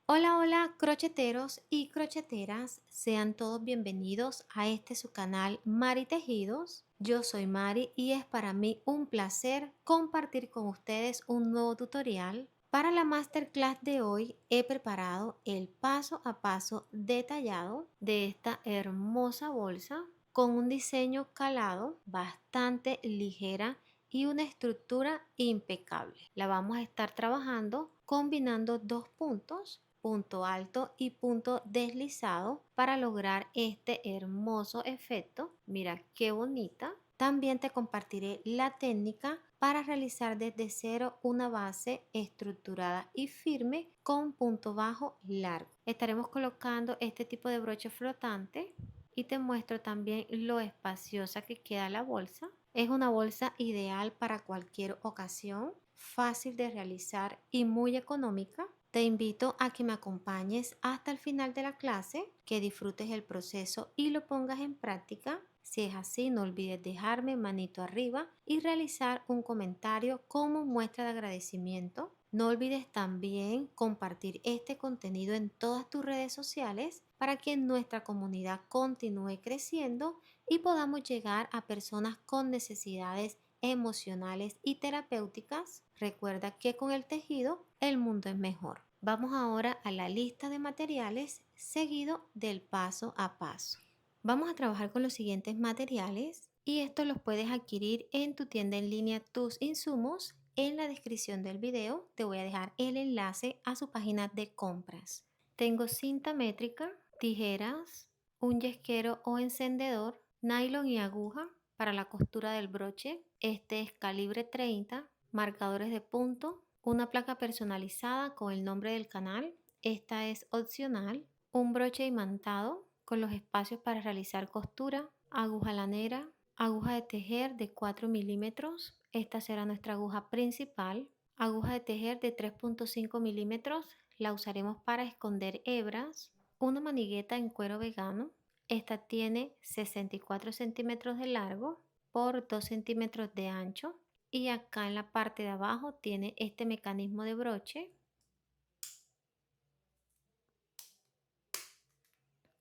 Hola, hola, crocheteros y crocheteras, sean todos bienvenidos a este su canal Mari Tejidos. Yo soy Mari y es para mí un placer compartir con ustedes un nuevo tutorial. Para la masterclass de hoy he preparado el paso a paso detallado de esta hermosa bolsa con un diseño calado bastante ligera y una estructura impecable. La vamos a estar trabajando combinando dos puntos, punto alto y punto deslizado, para lograr este hermoso efecto. Mira qué bonita. También te compartiré la técnica para realizar desde cero una base estructurada y firme con punto bajo largo. Estaremos colocando este tipo de broche flotante y te muestro también lo espaciosa que queda la bolsa. Es una bolsa ideal para cualquier ocasión, fácil de realizar y muy económica. Te invito a que me acompañes hasta el final de la clase, que disfrutes el proceso y lo pongas en práctica. Si es así, no olvides dejarme manito arriba y realizar un comentario como muestra de agradecimiento. No olvides también compartir este contenido en todas tus redes sociales para que nuestra comunidad continúe creciendo y podamos llegar a personas con necesidades emocionales y terapéuticas. Recuerda que con el tejido el mundo es mejor. Vamos ahora a la lista de materiales seguido del paso a paso. Vamos a trabajar con los siguientes materiales y estos los puedes adquirir en tu tienda en línea Tus Insumos. En la descripción del video te voy a dejar el enlace a su página de compras. Tengo cinta métrica, tijeras, un yesquero o encendedor, nylon y aguja para la costura del broche. Este es calibre 30, marcadores de punto, una placa personalizada con el nombre del canal. Esta es opcional. Un broche imantado con los espacios para realizar costura, aguja lanera, aguja de tejer de 4 milímetros. Esta será nuestra aguja principal. Aguja de tejer de 3.5 milímetros. La usaremos para esconder hebras. Una manigueta en cuero vegano. Esta tiene 64 centímetros de largo por 2 centímetros de ancho. Y acá en la parte de abajo tiene este mecanismo de broche.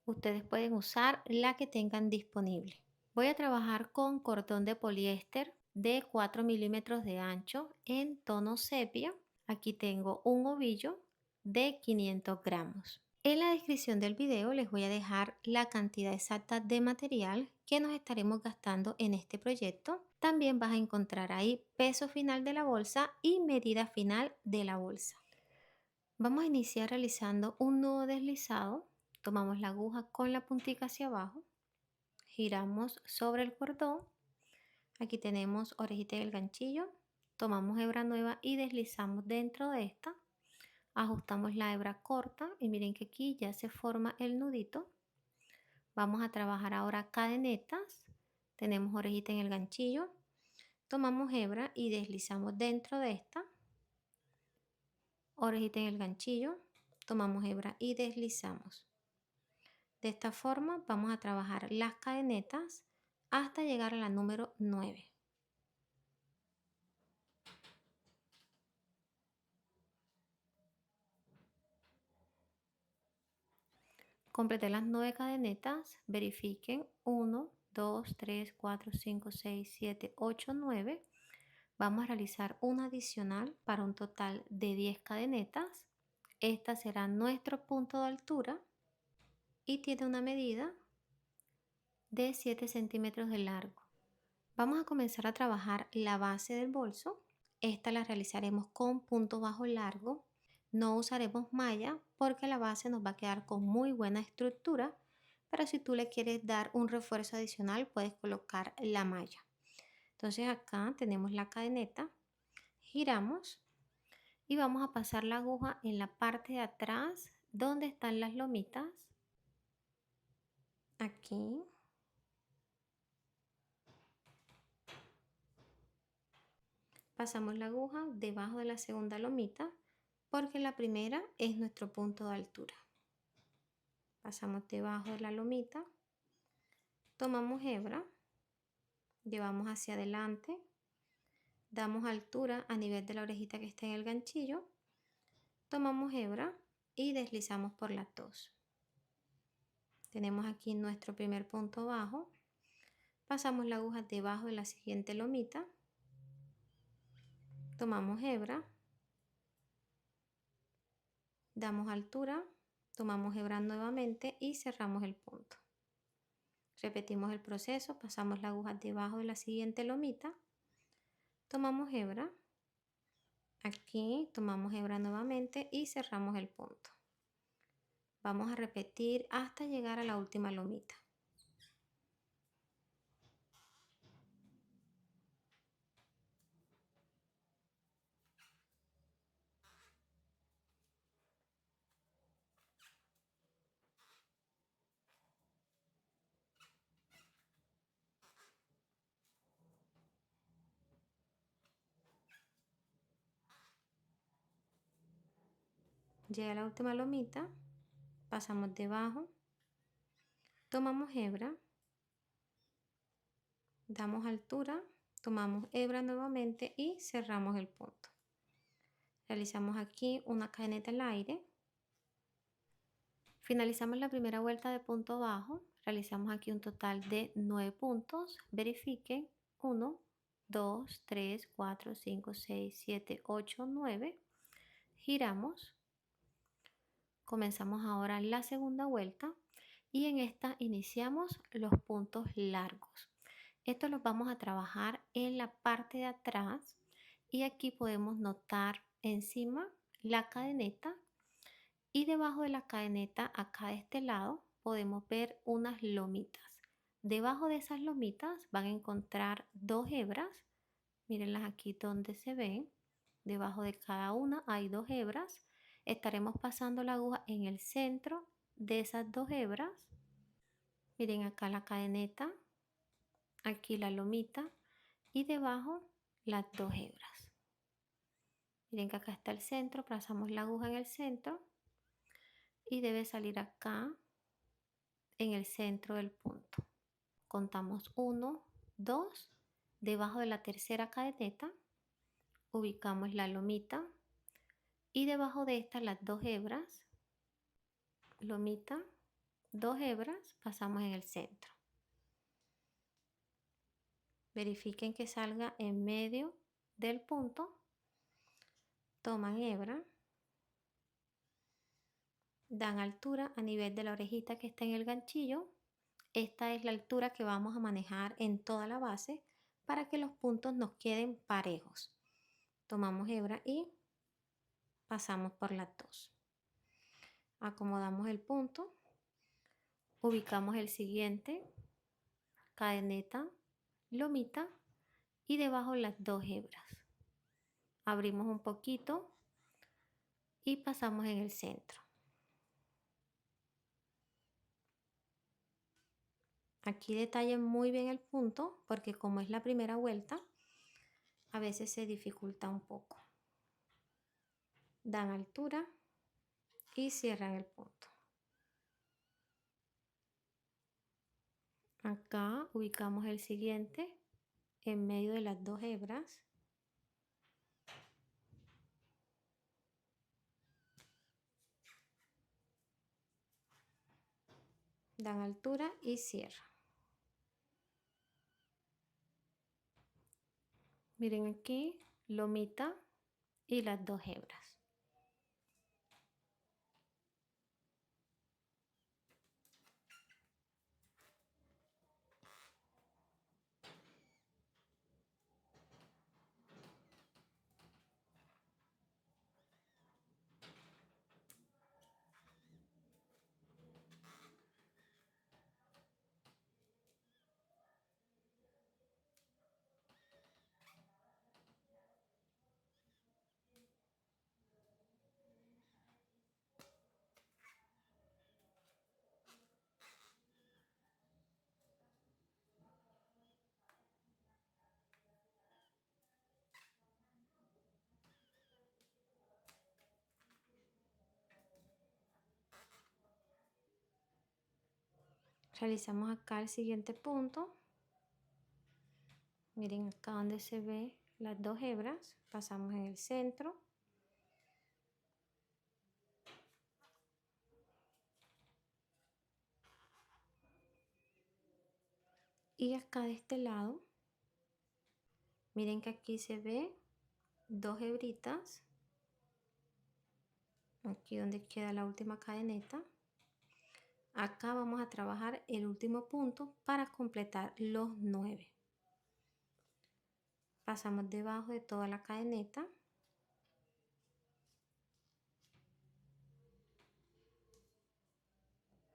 Ustedes pueden usar la que tengan disponible. Voy a trabajar con cordón de poliéster de 4 milímetros de ancho en tono sepia. Aquí tengo un ovillo de 500 gramos. En la descripción del video les voy a dejar la cantidad exacta de material que nos estaremos gastando en este proyecto. También vas a encontrar ahí peso final de la bolsa y medida final de la bolsa. Vamos a iniciar realizando un nudo deslizado. Tomamos la aguja con la puntica hacia abajo, giramos sobre el cordón. Aquí tenemos orejita y el ganchillo. Tomamos hebra nueva y deslizamos dentro de esta. Ajustamos la hebra corta y miren que aquí ya se forma el nudito. Vamos a trabajar ahora cadenetas. Tenemos orejita en el ganchillo. Tomamos hebra y deslizamos dentro de esta. Orejita en el ganchillo. Tomamos hebra y deslizamos. De esta forma vamos a trabajar las cadenetas hasta llegar a la número 9. Completé las 9 cadenetas, verifiquen 1, 2, 3, 4, 5, 6, 7, 8, 9. Vamos a realizar una adicional para un total de 10 cadenetas. Esta será nuestro punto de altura y tiene una medida de 7 centímetros de largo. Vamos a comenzar a trabajar la base del bolso. Esta la realizaremos con punto bajo largo. No usaremos malla porque la base nos va a quedar con muy buena estructura, pero si tú le quieres dar un refuerzo adicional puedes colocar la malla. Entonces acá tenemos la cadeneta, giramos y vamos a pasar la aguja en la parte de atrás donde están las lomitas. Aquí. Pasamos la aguja debajo de la segunda lomita porque la primera es nuestro punto de altura. Pasamos debajo de la lomita, tomamos hebra, llevamos hacia adelante, damos altura a nivel de la orejita que está en el ganchillo, tomamos hebra y deslizamos por las dos. Tenemos aquí nuestro primer punto bajo. Pasamos la aguja debajo de la siguiente lomita. Tomamos hebra. Damos altura. Tomamos hebra nuevamente y cerramos el punto. Repetimos el proceso. Pasamos la aguja debajo de la siguiente lomita. Tomamos hebra. Aquí tomamos hebra nuevamente y cerramos el punto. Vamos a repetir hasta llegar a la última lomita. Llega a la última lomita, pasamos debajo, tomamos hebra, damos altura, tomamos hebra nuevamente y cerramos el punto. Realizamos aquí una cadeneta al aire. Finalizamos la primera vuelta de punto bajo. Realizamos aquí un total de 9 puntos. Verifiquen 1, 2, 3, 4, 5, 6, 7, 8, 9. Giramos. Comenzamos ahora la segunda vuelta y en esta iniciamos los puntos largos. Estos los vamos a trabajar en la parte de atrás y aquí podemos notar encima la cadeneta y debajo de la cadeneta acá de este lado podemos ver unas lomitas. Debajo de esas lomitas van a encontrar dos hebras. Mírenlas aquí donde se ven. Debajo de cada una hay dos hebras. Estaremos pasando la aguja en el centro de esas dos hebras. Miren acá la cadeneta, aquí la lomita y debajo las dos hebras. Miren que acá está el centro, pasamos la aguja en el centro y debe salir acá en el centro del punto. Contamos 1, 2, debajo de la tercera cadeneta ubicamos la lomita y debajo de esta las dos hebras, lomita, dos hebras, pasamos en el centro. Verifiquen que salga en medio del punto, toman hebra, dan altura a nivel de la orejita que está en el ganchillo. Esta es la altura que vamos a manejar en toda la base para que los puntos nos queden parejos. Tomamos hebra y pasamos por las dos. Acomodamos el punto, ubicamos el siguiente, cadeneta, lomita y debajo las dos hebras. Abrimos un poquito y pasamos en el centro. Aquí detallen muy bien el punto porque como es la primera vuelta, a veces se dificulta un poco. Dan altura y cierran el punto. Acá ubicamos el siguiente en medio de las dos hebras. Dan altura y cierran. Miren aquí, lomita y las dos hebras. Realizamos acá el siguiente punto. Miren acá donde se ve las dos hebras, pasamos en el centro. Y acá de este lado, miren que aquí se ve 2 hebritas, aquí donde queda la última cadeneta. Acá vamos a trabajar el último punto para completar los 9. Pasamos debajo de toda la cadeneta.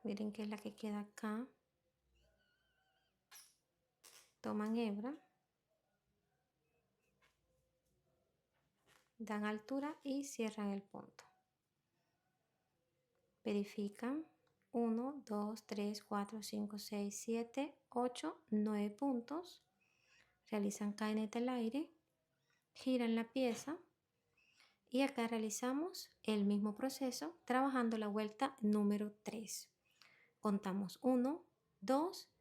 Miren que es la que queda acá. Toman hebra, dan altura y cierran el punto. Verifican 1, 2, 3, 4, 5, 6, 7, 8, 9 puntos. Realizan cadeneta al aire, giran la pieza y acá realizamos el mismo proceso trabajando la vuelta número 3. Contamos 1, 2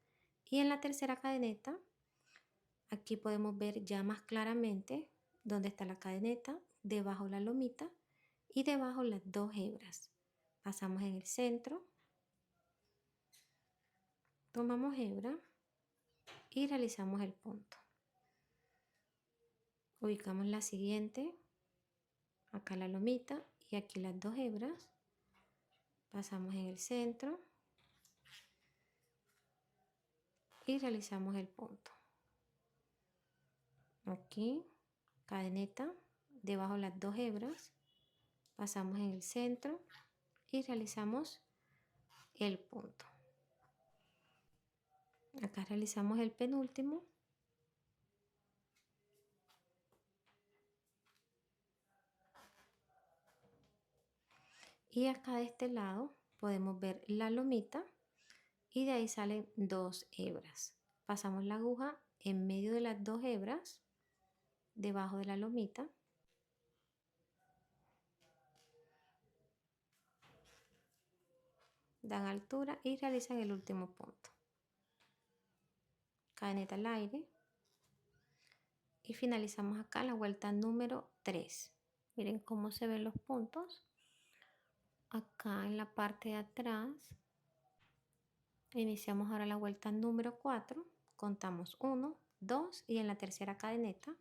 y en la tercera cadeneta aquí podemos ver ya más claramente dónde está la cadeneta, debajo la lomita y debajo las 2 hebras. Pasamos en el centro, tomamos hebra y realizamos el punto. Ubicamos la siguiente, acá la lomita y aquí las 2 hebras. Pasamos en el centro y realizamos el punto. Aquí, cadeneta, debajo las 2 hebras, pasamos en el centro y realizamos el punto. Acá realizamos el penúltimo. Y acá de este lado podemos ver la lomita y de ahí salen 2 hebras. Pasamos la aguja en medio de las 2 hebras, debajo de la lomita. Dan altura y realizan el último punto. Cadeneta al aire. Y finalizamos acá la vuelta número 3. Miren cómo se ven los puntos. Acá en la parte de atrás. Iniciamos ahora la vuelta número 4. Contamos 1, 2 y en la tercera cadeneta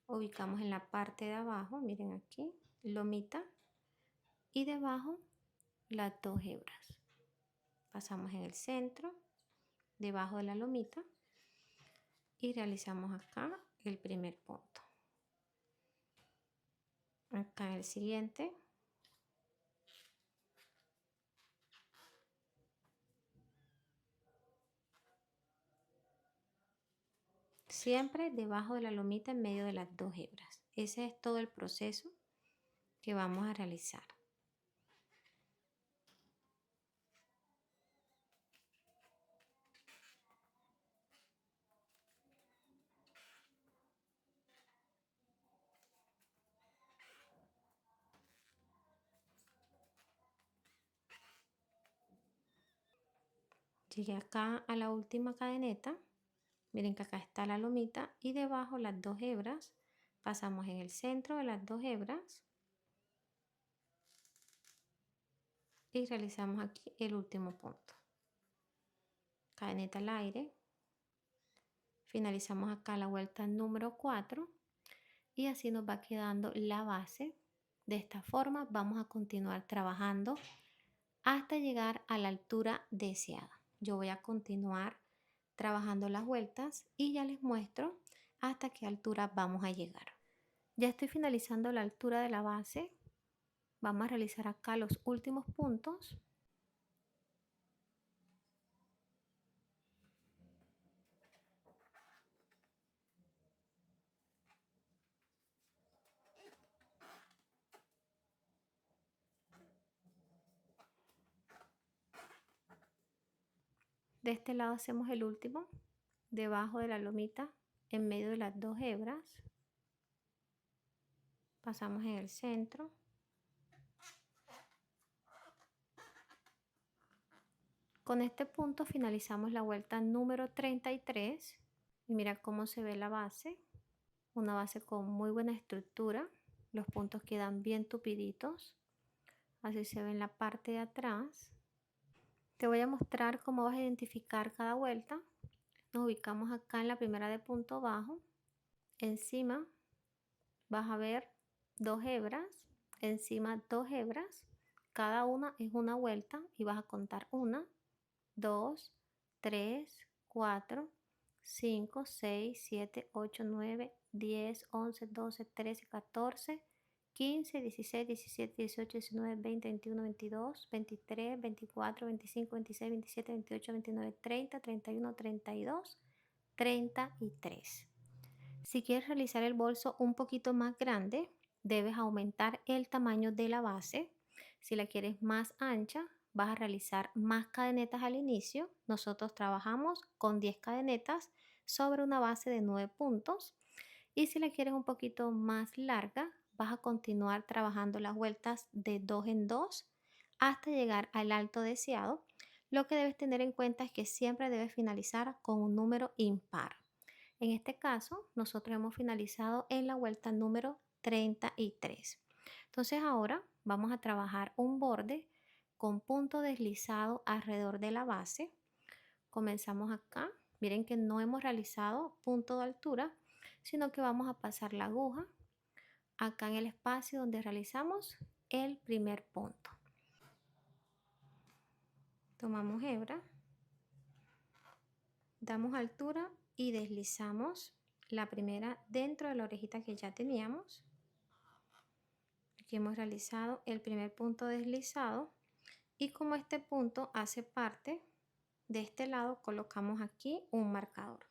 ubicamos en la parte de abajo, miren aquí, lomita y debajo las 2 hebras. Pasamos en el centro, debajo de la lomita y realizamos acá el primer punto. Acá en el siguiente. Siempre debajo de la lomita en medio de las 2 hebras. Ese es todo el proceso que vamos a realizar. Llegué acá a la última cadeneta. Miren que acá está la lomita y debajo las 2 hebras. Pasamos en el centro de las 2 hebras y realizamos aquí el último punto. Cadeneta al aire. Finalizamos acá la vuelta número 4 y así nos va quedando la base. De esta forma vamos a continuar trabajando hasta llegar a la altura deseada. Yo voy a continuar trabajando las vueltas y ya les muestro hasta qué altura vamos a llegar. Ya estoy finalizando la altura de la base. Vamos a realizar acá los últimos puntos. De este lado hacemos el último, debajo de la lomita, en medio de las 2 hebras. Pasamos en el centro. Con este punto finalizamos la vuelta número 33 y mira cómo se ve la base, una base con muy buena estructura, los puntos quedan bien tupiditos, así se ve en la parte de atrás. Te voy a mostrar cómo vas a identificar cada vuelta. Nos ubicamos acá en la primera de punto bajo. Encima vas a ver 2 hebras, encima 2 hebras, cada una es una vuelta y vas a contar 1, 2, 3, 4, 5, 6, 7, 8, 9, 10, 11, 12, 13, 14, 15, 16, 17, 18, 19, 20, 21, 22, 23, 24, 25, 26, 27, 28, 29, 30, 31, 32, 33. Si quieres realizar el bolso un poquito más grande, debes aumentar el tamaño de la base. Si la quieres más ancha, vas a realizar más cadenetas al inicio. Nosotros trabajamos con 10 cadenetas sobre una base de 9 puntos. Y si la quieres un poquito más larga, vas a continuar trabajando las vueltas de 2 en 2 hasta llegar al alto deseado. Lo que debes tener en cuenta es que siempre debes finalizar con un número impar. En este caso, nosotros hemos finalizado en la vuelta número 33. Entonces ahora vamos a trabajar un borde con punto deslizado alrededor de la base. Comenzamos acá. Miren que no hemos realizado punto de altura, sino que vamos a pasar la aguja acá en el espacio donde realizamos el primer punto. Tomamos hebra, damos altura y deslizamos la primera dentro de la orejita que ya teníamos. Aquí hemos realizado el primer punto deslizado y como este punto hace parte de este lado, colocamos aquí un marcador.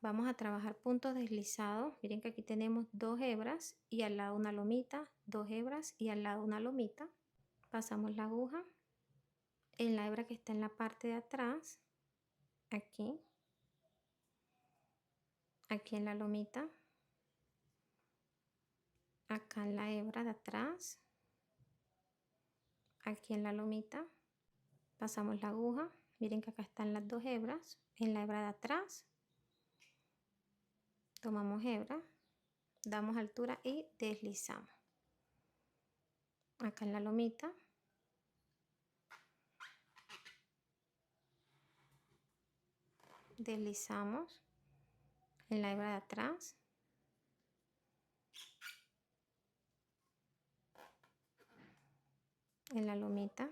Vamos a trabajar puntos deslizados. Miren que aquí tenemos 2 hebras y al lado una lomita, 2 hebras y al lado una lomita. Pasamos la aguja en la hebra que está en la parte de atrás, aquí en la lomita, acá en la hebra de atrás, aquí en la lomita. Pasamos la aguja, miren que acá están las 2 hebras, en la hebra de atrás, tomamos hebra, damos altura y deslizamos. Acá en la lomita, deslizamos en la hebra de atrás, en la lomita,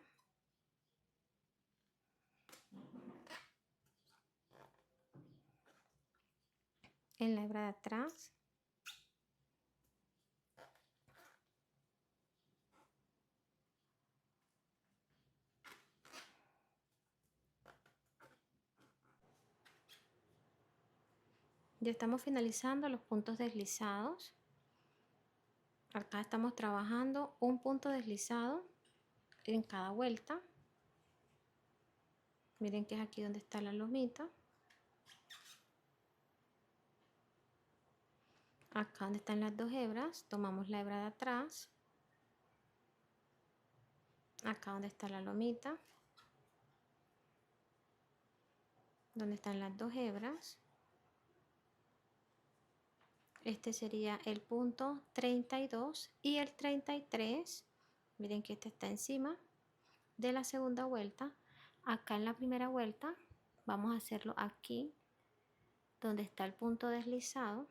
en la hebra de atrás, ya estamos finalizando los puntos deslizados. Acá estamos trabajando un punto deslizado en cada vuelta. Miren que es aquí donde está la lomita. Acá donde están las 2 hebras, tomamos la hebra de atrás. Acá donde está la lomita, donde están las 2 hebras. Este sería el punto 32 y el 33. Miren que este está encima de la segunda vuelta. Acá en la primera vuelta vamos a hacerlo aquí donde está el punto deslizado.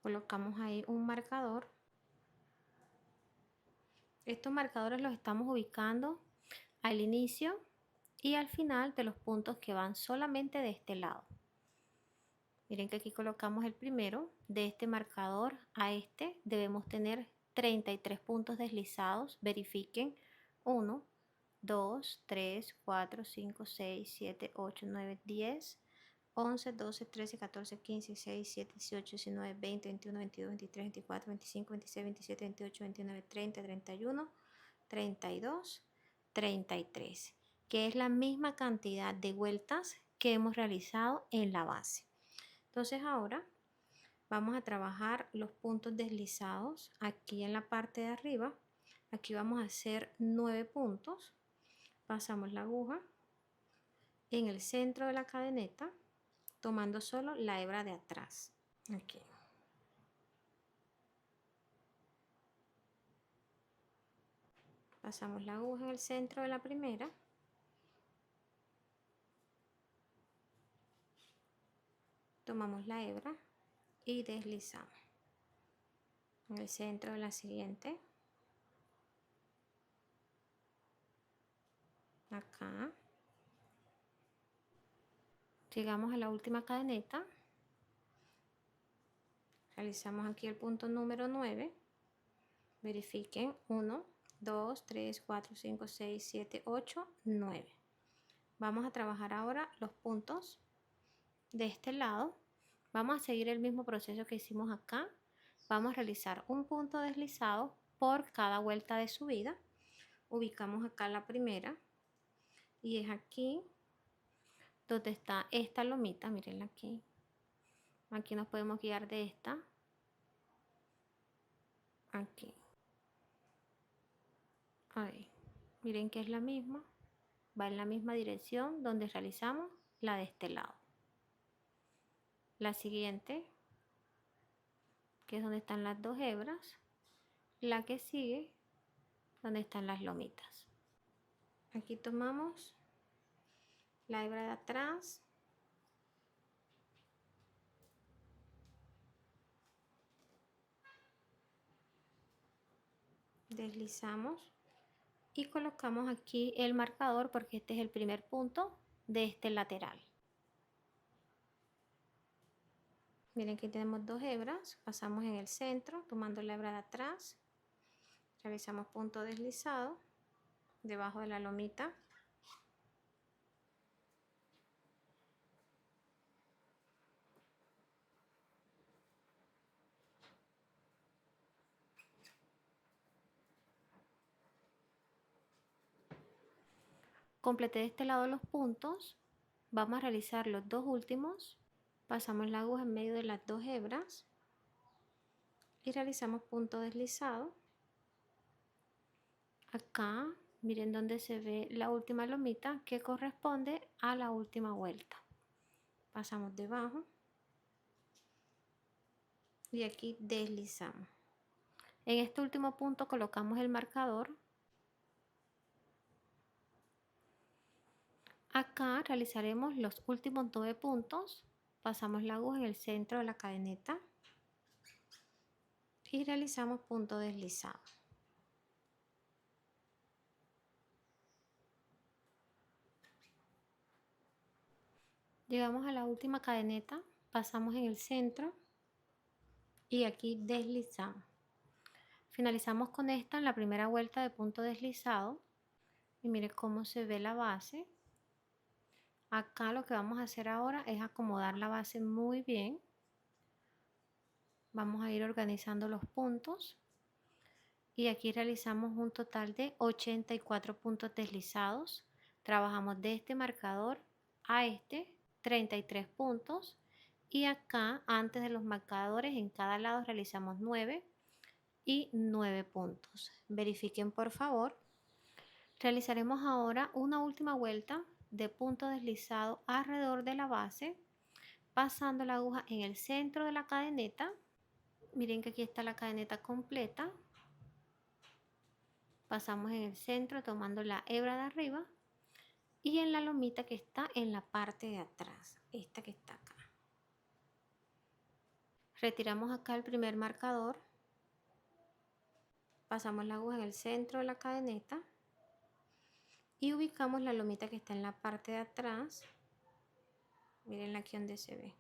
Colocamos ahí un marcador. Estos marcadores los estamos ubicando al inicio y al final de los puntos que van solamente de este lado. Miren que aquí colocamos el primero. De este marcador a este debemos tener 33 puntos deslizados. Verifiquen. 1, 2, 3, 4, 5, 6, 7, 8, 9, 10, 11, 12, 13, 14, 15, 16, 17, 18, 19, 20, 21, 22, 23, 24, 25, 26, 27, 28, 29, 30, 31, 32, 33, que es la misma cantidad de vueltas que hemos realizado en la base. Entonces ahora vamos a trabajar los puntos deslizados aquí en la parte de arriba. Aquí vamos a hacer 9 puntos. Pasamos la aguja en el centro de la cadeneta, tomando solo la hebra de atrás. Aquí. Pasamos la aguja en el centro de la primera. Tomamos la hebra y deslizamos en el centro de la siguiente. Acá. Llegamos a la última cadeneta. Realizamos aquí el punto número 9. Verifiquen 1, 2, 3, 4, 5, 6, 7, 8, 9. Vamos a trabajar ahora los puntos de este lado. Vamos a seguir el mismo proceso que hicimos acá. Vamos a realizar un punto deslizado por cada vuelta de subida. Ubicamos acá la primera y es aquí donde está esta lomita, mírenla aquí. Aquí nos podemos guiar de esta. Aquí. Ahí. Miren que es la misma. Va en la misma dirección donde realizamos la de este lado. La siguiente, que es donde están las dos hebras. La que sigue, donde están las lomitas. Aquí tomamos la hebra de atrás. Deslizamos y colocamos aquí el marcador porque este es el primer punto de este lateral. Miren que tenemos dos hebras, pasamos en el centro tomando la hebra de atrás, realizamos punto deslizado debajo de la lomita. Completé de este lado los puntos, vamos a realizar los dos últimos, pasamos la aguja en medio de las dos hebras y realizamos punto deslizado. Acá miren donde se ve la última lomita que corresponde a la última vuelta. Pasamos debajo y aquí deslizamos. En este último punto colocamos el marcador. Acá realizaremos los últimos 9 puntos. Pasamos la aguja en el centro de la cadeneta y realizamos punto deslizado. Llegamos a la última cadeneta, pasamos en el centro y aquí deslizamos. Finalizamos con esta en la primera vuelta de punto deslizado y mire cómo se ve la base. Acá lo que vamos a hacer ahora es acomodar la base muy bien. Vamos a ir organizando los puntos y aquí realizamos un total de 84 puntos deslizados. Trabajamos de este marcador a este 33 puntos y acá antes de los marcadores en cada lado realizamos 9 y 9 puntos. Verifiquen por favor. Realizaremos ahora una última vuelta de punto deslizado alrededor de la base, pasando la aguja en el centro de la cadeneta. Miren que aquí está la cadeneta completa. Pasamos en el centro tomando la hebra de arriba y en la lomita que está en la parte de atrás, esta que está acá. Retiramos acá el primer marcador, pasamos la aguja en el centro de la cadeneta y ubicamos la lomita que está en la parte de atrás. Miren aquí donde se ve.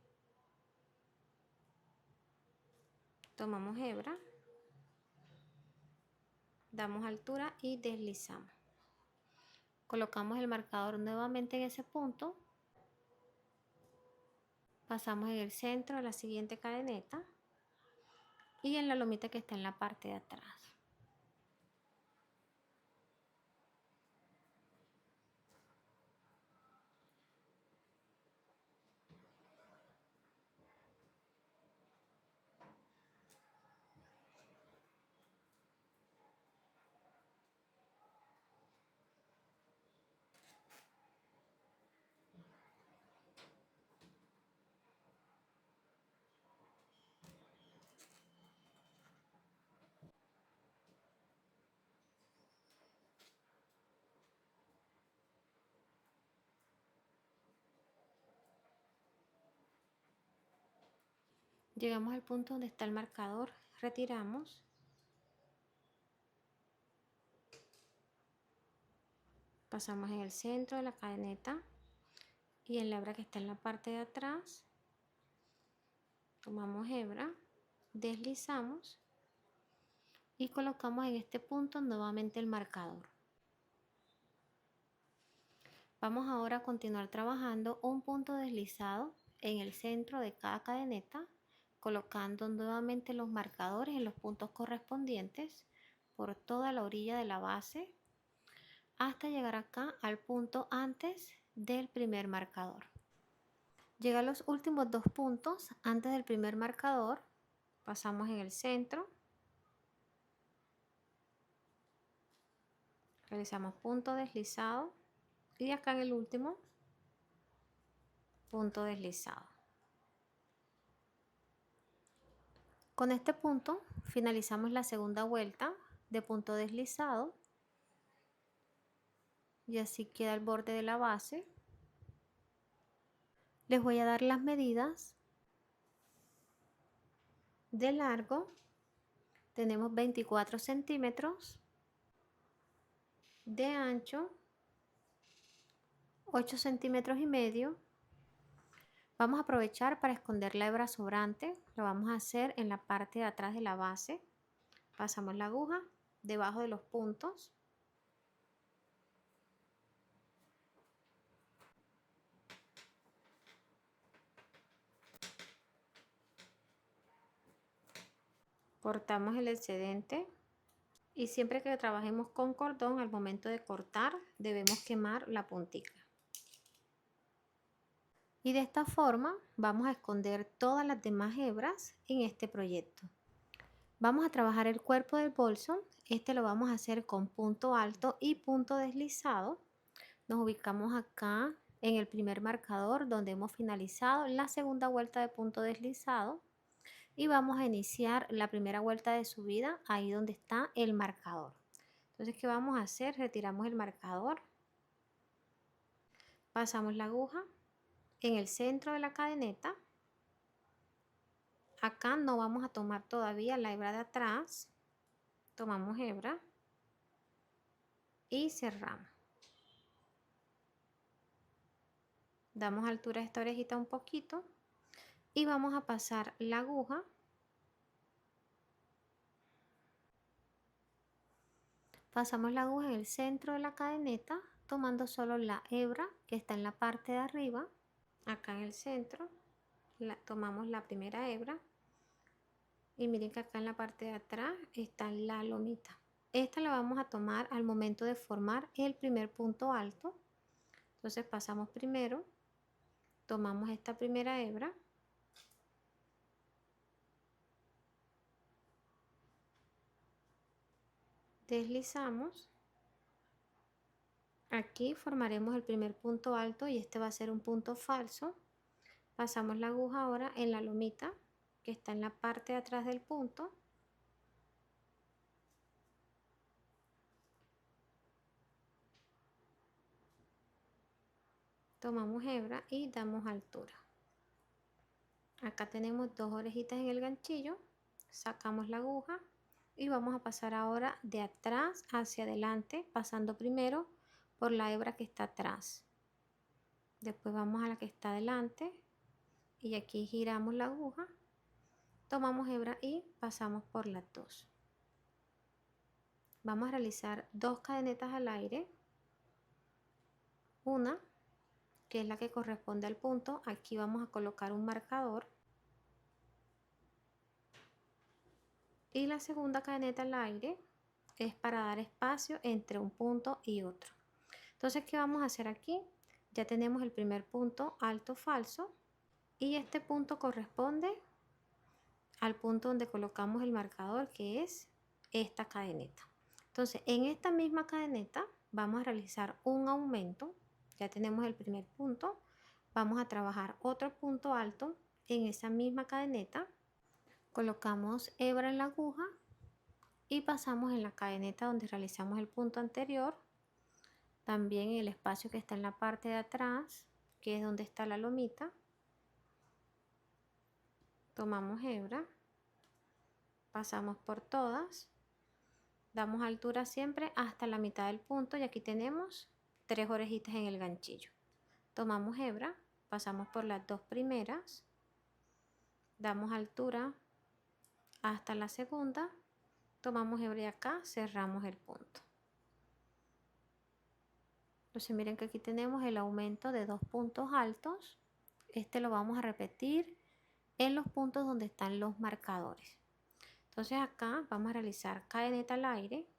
Tomamos hebra, damos altura y deslizamos. Colocamos el marcador nuevamente en ese punto. Pasamos en el centro de la siguiente cadeneta y en la lomita que está en la parte de atrás. Llegamos al punto donde está el marcador, retiramos. Pasamos en el centro de la cadeneta y en la hebra que está en la parte de atrás, tomamos hebra, deslizamos y colocamos en este punto nuevamente el marcador. Vamos ahora a continuar trabajando un punto deslizado en el centro de cada cadeneta, colocando nuevamente los marcadores en los puntos correspondientes por toda la orilla de la base hasta llegar acá al punto antes del primer marcador. Llega a los últimos dos puntos antes del primer marcador, pasamos en el centro, realizamos punto deslizado y acá en el último punto deslizado. Con este punto finalizamos la segunda vuelta de punto deslizado y así queda el borde de la base. Les voy a dar las medidas. De largo tenemos 24 centímetros, de ancho 8 centímetros y medio. Vamos a aprovechar para esconder la hebra sobrante, lo vamos a hacer en la parte de atrás de la base. Pasamos la aguja debajo de los puntos. Cortamos el excedente y siempre que trabajemos con cordón, al momento de cortar debemos quemar la puntica. Y de esta forma vamos a esconder todas las demás hebras en este proyecto. Vamos a trabajar el cuerpo del bolso. Este lo vamos a hacer con punto alto y punto deslizado. Nos ubicamos acá en el primer marcador donde hemos finalizado la segunda vuelta de punto deslizado y vamos a iniciar la primera vuelta de subida ahí donde está el marcador. Entonces, ¿qué vamos a hacer? Retiramos el marcador, pasamos la aguja en el centro de la cadeneta. Acá no vamos a tomar todavía la hebra de atrás, tomamos hebra y cerramos. Damos altura a esta orejita un poquito y vamos a pasar la aguja pasamos la aguja en el centro de la cadeneta tomando solo la hebra que está en la parte de arriba. Acá en el centro tomamos la primera hebra y miren que acá en la parte de atrás está la lomita. Esta la vamos a tomar al momento de formar el primer punto alto. Entonces pasamos primero, tomamos esta primera hebra, deslizamos, aquí formaremos el primer punto alto y este va a ser un punto falso. Pasamos la aguja ahora en la lomita que está en la parte de atrás del punto. Tomamos hebra y damos altura. Acá tenemos dos orejitas en el ganchillo, sacamos la aguja y vamos a pasar ahora de atrás hacia adelante, pasando primero por la hebra que está atrás. Después vamos a la que está adelante y aquí giramos la aguja, tomamos hebra y pasamos por las dos. Vamos a realizar dos cadenetas al aire, una que es la que corresponde al punto. Aquí vamos a colocar un marcador y la segunda cadeneta al aire es para dar espacio entre un punto y otro. Entonces, ¿qué vamos a hacer aquí? Ya tenemos el primer punto alto falso y este punto corresponde al punto donde colocamos el marcador, que es esta cadeneta. Entonces, en esta misma cadeneta vamos a realizar un aumento. Ya tenemos el primer punto, vamos a trabajar otro punto alto en esa misma cadeneta, colocamos hebra en la aguja y pasamos en la cadeneta donde realizamos el punto anterior, también en el espacio que está en la parte de atrás, que es donde está la lomita, tomamos hebra, pasamos por todas, damos altura siempre hasta la mitad del punto y aquí tenemos 3 orejitas en el ganchillo. Tomamos hebra, pasamos por las 2 primeras, damos altura hasta la segunda, tomamos hebra y acá cerramos el punto. Entonces miren que aquí tenemos el aumento de 2 puntos altos. Este lo vamos a repetir en los puntos donde están los marcadores. Entonces acá vamos a realizar cadeneta al aire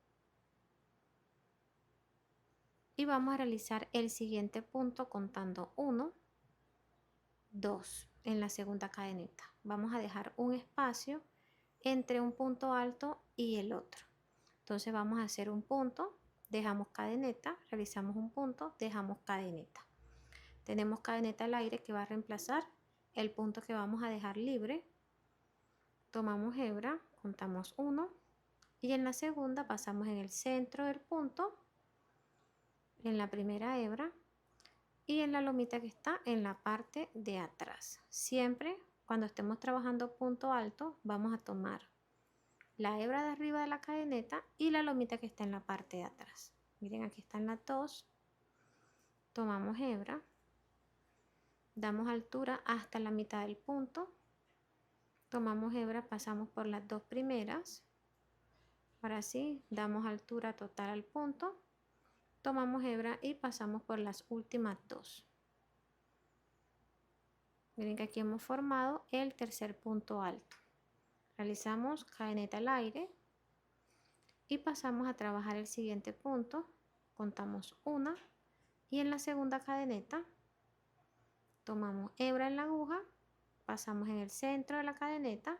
y vamos a realizar el siguiente punto contando 1, 2 en la segunda cadeneta. Vamos a dejar un espacio entre un punto alto y el otro. Entonces vamos a hacer un punto, dejamos cadeneta, realizamos un punto, dejamos cadeneta. Tenemos cadeneta al aire que va a reemplazar el punto que vamos a dejar libre. Tomamos hebra, contamos 1 y en la segunda pasamos en el centro del punto, en la primera hebra y en la lomita que está en la parte de atrás. Siempre cuando estemos trabajando punto alto vamos a tomar la hebra de arriba de la cadeneta y la lomita que está en la parte de atrás. Miren, aquí están las dos. Tomamos hebra, damos altura hasta la mitad del punto, tomamos hebra, pasamos por las 2 primeras, ahora sí, damos altura total al punto, tomamos hebra y pasamos por las últimas 2. Miren que aquí hemos formado el tercer punto alto. Realizamos cadeneta al aire y pasamos a trabajar el siguiente punto, contamos 1 y en la segunda cadeneta tomamos hebra en la aguja, pasamos en el centro de la cadeneta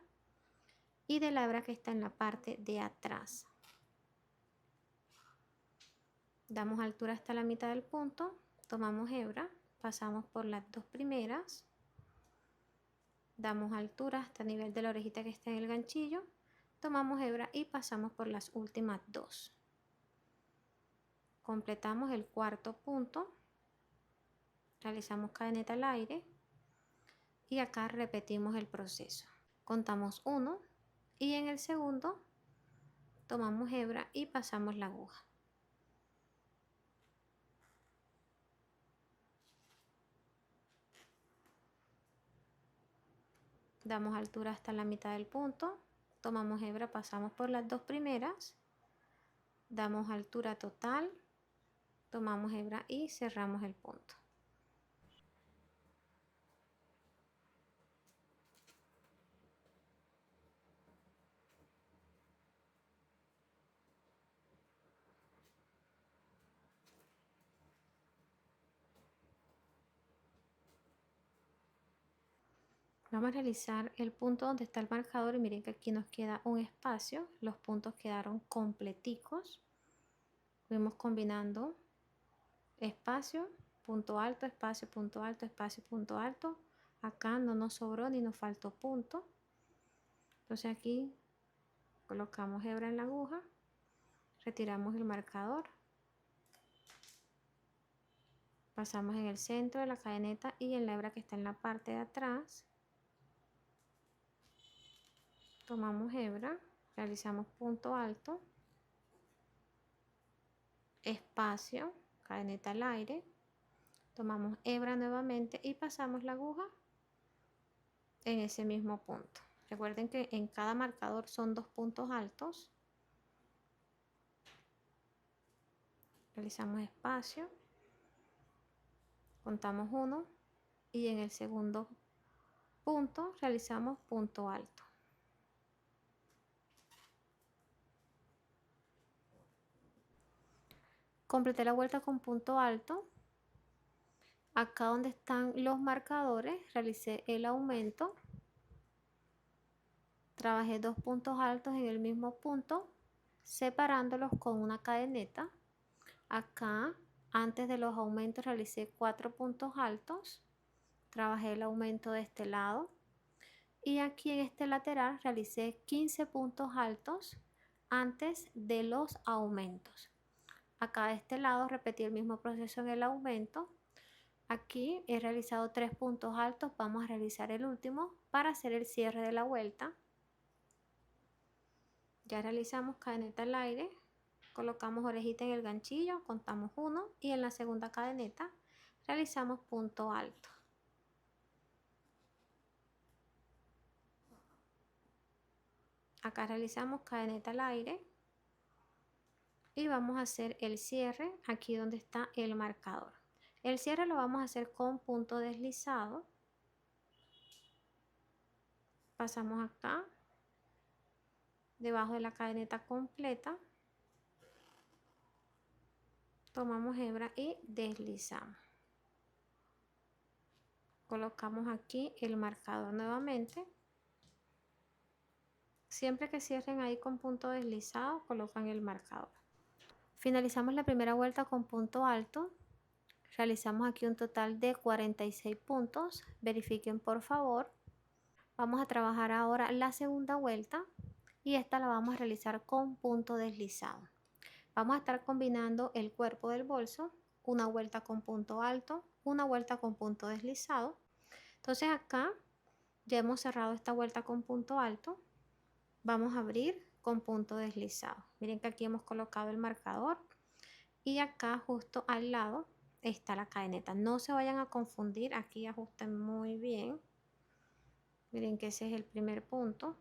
y de la hebra que está en la parte de atrás. Damos altura hasta la mitad del punto, tomamos hebra, pasamos por las 2 primeras, damos altura hasta el nivel de la orejita que está en el ganchillo, tomamos hebra y pasamos por las últimas 2. Completamos el cuarto punto, realizamos cadeneta al aire y acá repetimos el proceso. Contamos 1 y en el segundo tomamos hebra y pasamos la aguja. Damos altura hasta la mitad del punto, tomamos hebra, pasamos por las 2 primeras, damos altura total, tomamos hebra y cerramos el punto. Vamos a realizar el punto donde está el marcador y miren que aquí nos queda un espacio, los puntos quedaron completicos. Fuimos combinando espacio, punto alto, espacio, punto alto, espacio, punto alto. Acá no nos sobró ni nos faltó punto. Entonces aquí colocamos hebra en la aguja, retiramos el marcador, pasamos en el centro de la cadeneta y en la hebra que está en la parte de atrás. Tomamos hebra, realizamos punto alto, espacio, cadeneta al aire, tomamos hebra nuevamente y pasamos la aguja en ese mismo punto. Recuerden que en cada marcador son 2 puntos altos. Realizamos espacio, contamos 1 y en el segundo punto realizamos punto alto. Completé la vuelta con punto alto. Acá donde están los marcadores realicé el aumento, trabajé 2 puntos altos en el mismo punto separándolos con una cadeneta. Acá antes de los aumentos realicé 4 puntos altos, trabajé el aumento de este lado y aquí en este lateral realicé 15 puntos altos antes de los aumentos. Acá de este lado repetí el mismo proceso en el aumento, Aquí he realizado 3 puntos altos, vamos a realizar el último para hacer el cierre de la vuelta. Ya realizamos cadeneta al aire, colocamos orejita en el ganchillo, contamos 1 y en la segunda cadeneta realizamos punto alto. Acá realizamos cadeneta al aire y vamos a hacer el cierre aquí donde está el marcador. El cierre lo vamos a hacer con punto deslizado. Pasamos acá, debajo de la cadeneta completa, tomamos hebra y deslizamos. Colocamos aquí el marcador nuevamente. Siempre que cierren ahí con punto deslizado, colocan el marcador. Finalizamos la primera vuelta con punto alto. Realizamos aquí un total de 46 puntos. Verifiquen por favor. Vamos a trabajar ahora la segunda vuelta y esta la vamos a realizar con punto deslizado. Vamos a estar combinando el cuerpo del bolso, una vuelta con punto alto, una vuelta con punto deslizado. Entonces acá ya hemos cerrado esta vuelta con punto alto. Vamos a abrir con punto deslizado. Miren que aquí hemos colocado el marcador y acá justo al lado está la cadeneta. No se vayan a confundir, aquí ajusten muy bien. Miren que ese es el primer punto.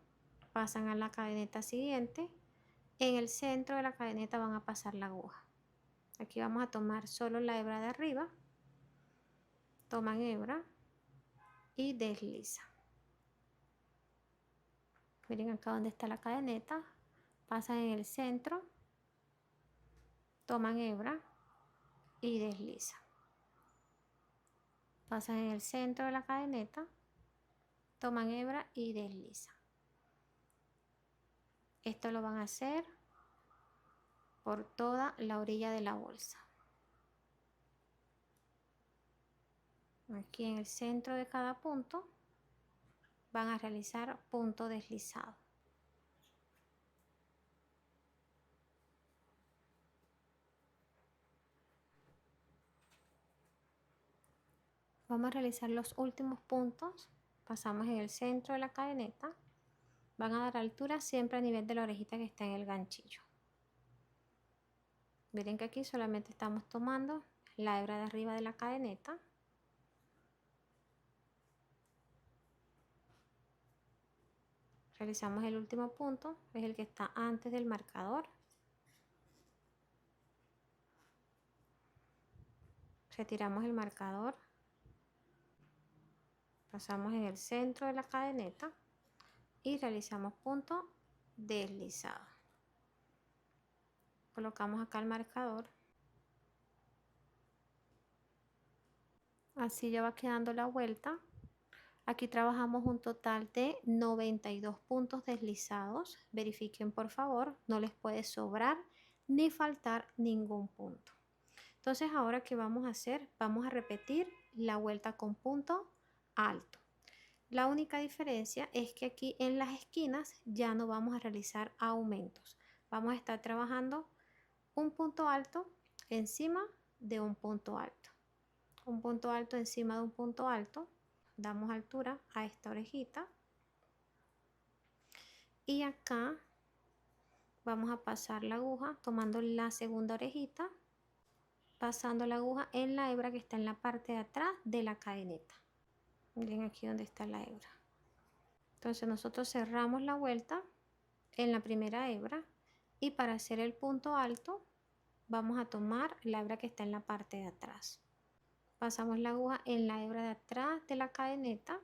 Pasan a la cadeneta siguiente. En el centro de la cadeneta van a pasar la aguja. Aquí vamos a tomar solo la hebra de arriba. Toman hebra y desliza. Miren acá donde está la cadeneta. Pasan en el centro. Toman hebra y desliza. Pasan en el centro de la cadeneta. Toman hebra y desliza. Esto lo van a hacer por toda la orilla de la bolsa. Aquí en el centro de cada punto van a realizar punto deslizado. Vamos a realizar los últimos puntos. Pasamos en el centro de la cadeneta. Van a dar altura siempre a nivel de la orejita que está en el ganchillo. Miren que aquí solamente estamos tomando la hebra de arriba de la cadeneta. Realizamos el último punto, es el que está antes del marcador. Retiramos el marcador. Pasamos en el centro de la cadeneta y realizamos punto deslizado. Colocamos acá el marcador. Así ya va quedando la vuelta. Aquí trabajamos un total de 92 puntos deslizados. Verifiquen por favor, no les puede sobrar ni faltar ningún punto. Entonces ahora, ¿qué vamos a hacer? Vamos a repetir la vuelta con punto alto. La única diferencia es que aquí en las esquinas ya no vamos a realizar aumentos. Vamos a estar trabajando un punto alto encima de un punto alto. Un punto alto encima de un punto alto. Damos altura a esta orejita. Y acá vamos a pasar la aguja tomando la segunda orejita, pasando la aguja en la hebra que está en la parte de atrás de la cadeneta. Miren aquí donde está la hebra. Entonces nosotros cerramos la vuelta en la primera hebra y para hacer el punto alto vamos a tomar la hebra que está en la parte de atrás. Pasamos la aguja en la hebra de atrás de la cadeneta.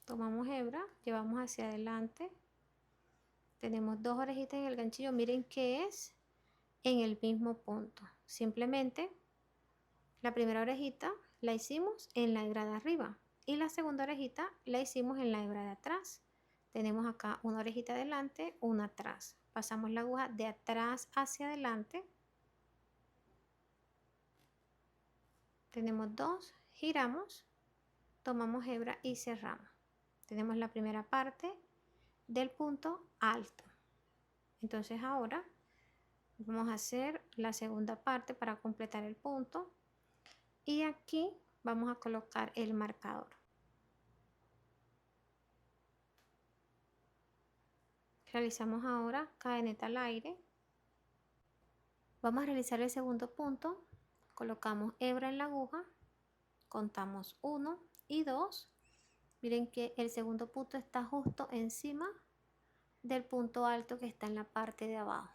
Tomamos hebra, llevamos hacia adelante. Tenemos dos orejitas en el ganchillo. Miren que es en el mismo punto. Simplemente la primera orejita la hicimos en la hebra de arriba y la segunda orejita la hicimos en la hebra de atrás. Tenemos acá una orejita adelante, una atrás. Pasamos la aguja de atrás hacia adelante. Tenemos dos, giramos, tomamos hebra y cerramos. Tenemos la primera parte del punto alto. Entonces ahora Vamos a hacer la segunda parte para completar el punto y aquí vamos a colocar el marcador. Realizamos ahora cadeneta al aire. Vamos a realizar el segundo punto. Colocamos hebra en la aguja, contamos 1 y 2. Miren que el segundo punto está justo encima del punto alto que está en la parte de abajo.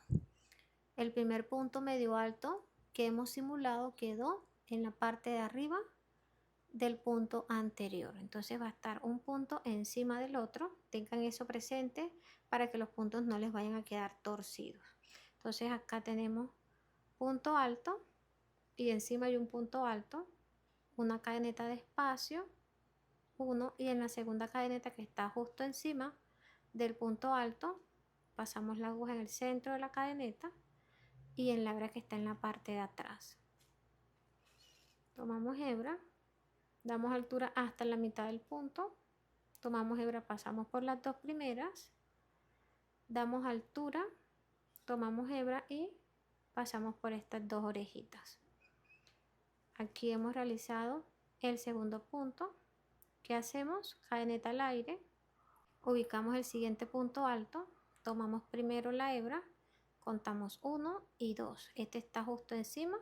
El primer punto medio alto que hemos simulado quedó en la parte de arriba del punto anterior. Entonces va a estar un punto encima del otro. Tengan eso presente para que los puntos no les vayan a quedar torcidos. Entonces acá tenemos punto alto y encima hay un punto alto, una cadeneta de espacio, 1, y en la segunda cadeneta que está justo encima del punto alto pasamos la aguja en el centro de la cadeneta y en la hebra que está en la parte de atrás. Tomamos hebra, damos altura hasta la mitad del punto, tomamos hebra, pasamos por las dos primeras, damos altura, tomamos hebra y pasamos por estas dos orejitas. Aquí hemos realizado el segundo punto. ¿Qué hacemos? Cadeneta al aire, ubicamos el siguiente punto alto, tomamos primero la hebra, contamos 1 y 2. Este está justo encima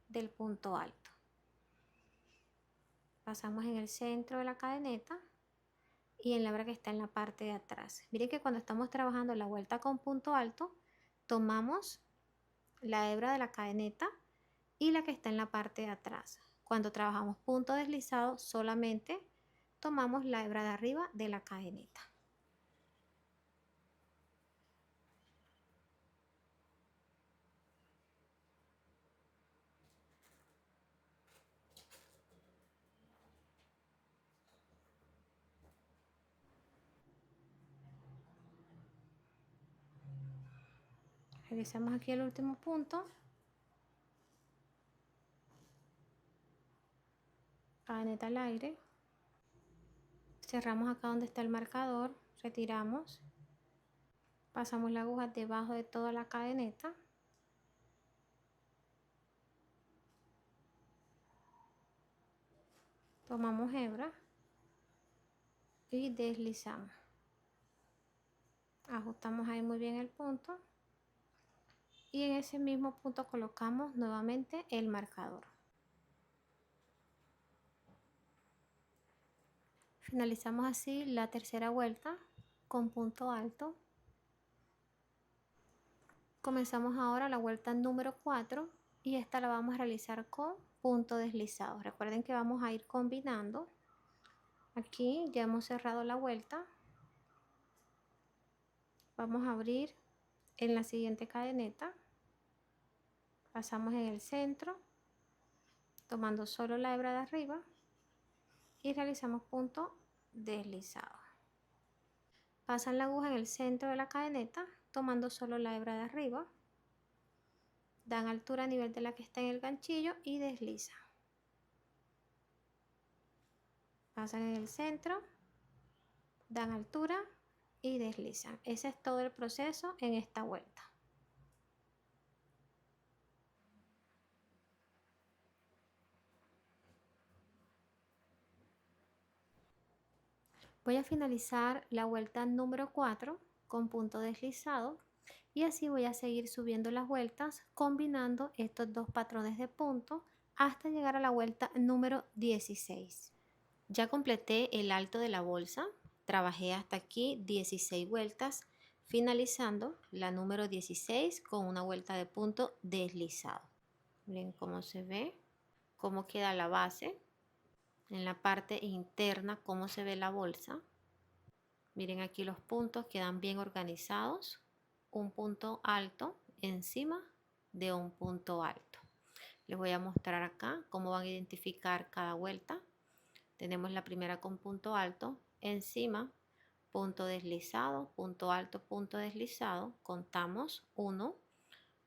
del punto alto. Pasamos en el centro de la cadeneta y en la hebra que está en la parte de atrás. Miren que cuando estamos trabajando la vuelta con punto alto, tomamos la hebra de la cadeneta y la que está en la parte de atrás. Cuando trabajamos punto deslizado, solamente tomamos la hebra de arriba de la cadeneta. Realizamos aquí el último punto, cadeneta al aire, cerramos acá donde está el marcador, retiramos, pasamos la aguja debajo de toda la cadeneta, tomamos hebra y deslizamos, ajustamos ahí muy bien el punto y en ese mismo punto colocamos nuevamente el marcador. Finalizamos así la tercera vuelta con punto alto. Comenzamos ahora la vuelta número 4 y esta la vamos a realizar con punto deslizado. Recuerden que vamos a ir combinando. Aquí ya hemos cerrado la vuelta. Vamos a abrir en la siguiente cadeneta. Pasamos en el centro, tomando solo la hebra de arriba y realizamos punto deslizado. Pasan la aguja en el centro de la cadeneta, tomando solo la hebra de arriba. Dan altura a nivel de la que está en el ganchillo y deslizan. Pasan en el centro, dan altura y deslizan. Ese es todo el proceso en esta vuelta. Voy a finalizar la vuelta número 4 con punto deslizado y así voy a seguir subiendo las vueltas combinando estos dos patrones de punto hasta llegar a la vuelta número 16. Ya completé el alto de la bolsa, trabajé hasta aquí 16 vueltas, finalizando la número 16 con una vuelta de punto deslizado. Miren cómo se ve, cómo queda la base, en la parte interna cómo se ve la bolsa. Miren aquí los puntos quedan bien organizados, un punto alto encima de un punto alto. Les voy a mostrar acá cómo van a identificar cada vuelta. Tenemos la primera con punto alto, encima punto deslizado, punto alto, punto deslizado. Contamos 1,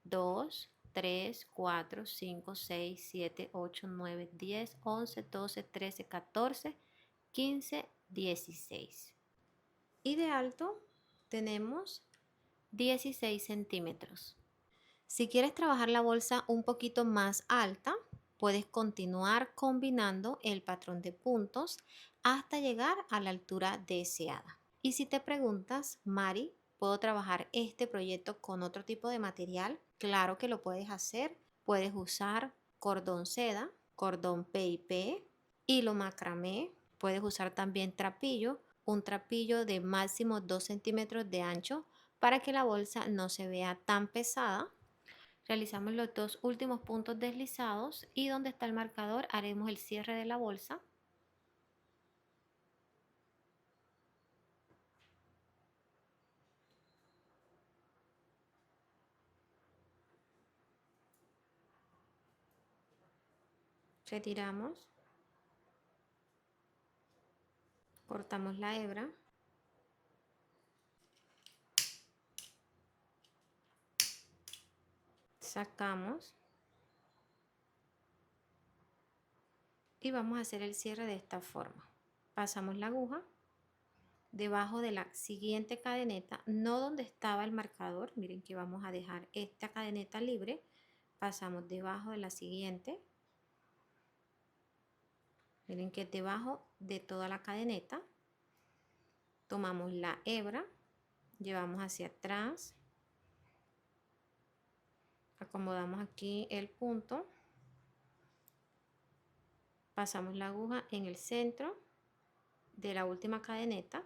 2, 3, 4, 5, 6, 7, 8, 9, 10, 11, 12, 13, 14, 15, 16. Y de alto tenemos 16 centímetros. Si quieres trabajar la bolsa un poquito más alta, puedes continuar combinando el patrón de puntos hasta llegar a la altura deseada. Y si te preguntas, Mari, ¿puedo trabajar este proyecto con otro tipo de material? Claro que lo puedes hacer. Puedes usar cordón seda, cordón PIP, hilo macramé. Puedes usar también trapillo, un trapillo de máximo 2 centímetros de ancho para que la bolsa no se vea tan pesada. Realizamos los dos últimos puntos deslizados y donde está el marcador haremos el cierre de la bolsa. Retiramos, cortamos la hebra, sacamos y vamos a hacer el cierre de esta forma. Pasamos la aguja debajo de la siguiente cadeneta, no donde estaba el marcador. Miren que vamos a dejar esta cadeneta libre. Pasamos debajo de la siguiente. Miren que debajo de toda la cadeneta. Tomamos la hebra, llevamos hacia atrás, acomodamos aquí el punto, pasamos la aguja en el centro de la última cadeneta,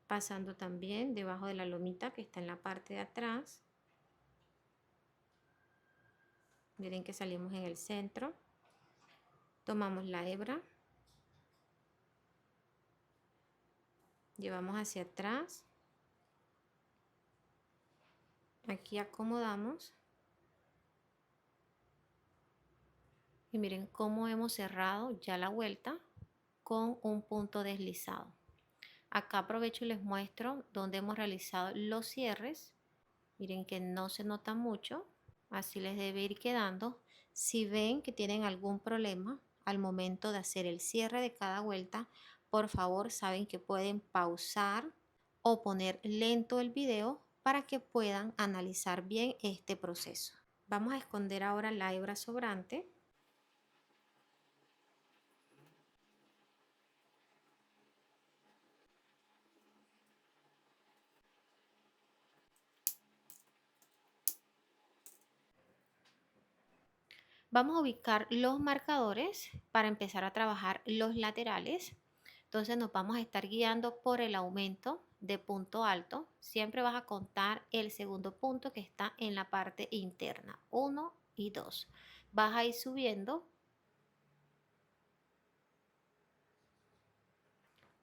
pasando también debajo de la lomita que está en la parte de atrás. Miren que salimos en el centro, tomamos la hebra, llevamos hacia atrás, aquí acomodamos y miren cómo hemos cerrado ya la vuelta con un punto deslizado. Acá aprovecho y les muestro donde hemos realizado los cierres. Miren que no se nota mucho, así les debe ir quedando. Si ven que tienen algún problema al momento de hacer el cierre de cada vuelta, por favor saben que pueden pausar o poner lento el video para que puedan analizar bien este proceso. Vamos a esconder ahora la hebra sobrante. Vamos a ubicar los marcadores para empezar a trabajar los laterales. Entonces nos vamos a estar guiando por el aumento de punto alto. Siempre vas a contar el segundo punto que está en la parte interna, 1 y 2. Vas a ir subiendo.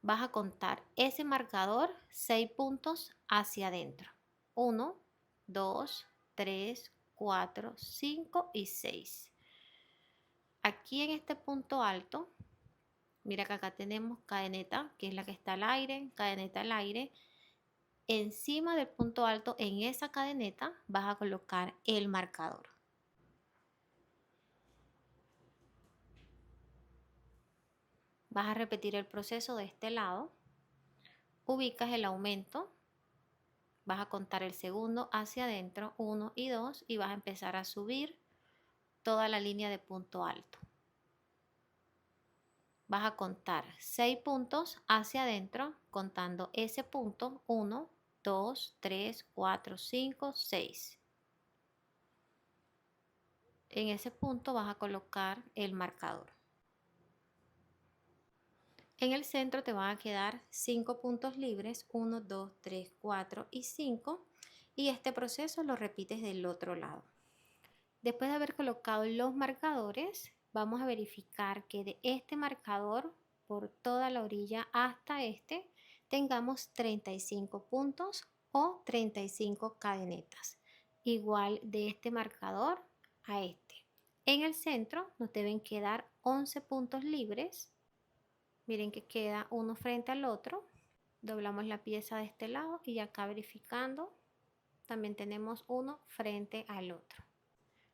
Vas a contar ese marcador 6 puntos hacia adentro. 1, 2, 3, 4, 5 y 6. Aquí en este punto alto, mira que acá tenemos cadeneta, que es la que está al aire, cadeneta al aire. Encima del punto alto, en esa cadeneta, vas a colocar el marcador. Vas a repetir el proceso de este lado. Ubicas el aumento. Vas a contar el segundo hacia adentro, 1 y 2, y vas a empezar a subir toda la línea de punto alto. Vas a contar 6 puntos hacia adentro, contando ese punto, 1, 2, 3, 4, 5, 6. En ese punto vas a colocar el marcador. En el centro te van a quedar 5 puntos libres, 1, 2, 3, 4 y 5. Y este proceso lo repites del otro lado. Después de haber colocado los marcadores, vamos a verificar que de este marcador por toda la orilla hasta este tengamos 35 puntos o 35 cadenetas. Igual de este marcador a este. En el centro nos deben quedar 11 puntos libres. Miren que queda uno frente al otro. Doblamos la pieza de este lado y acá verificando también tenemos uno frente al otro.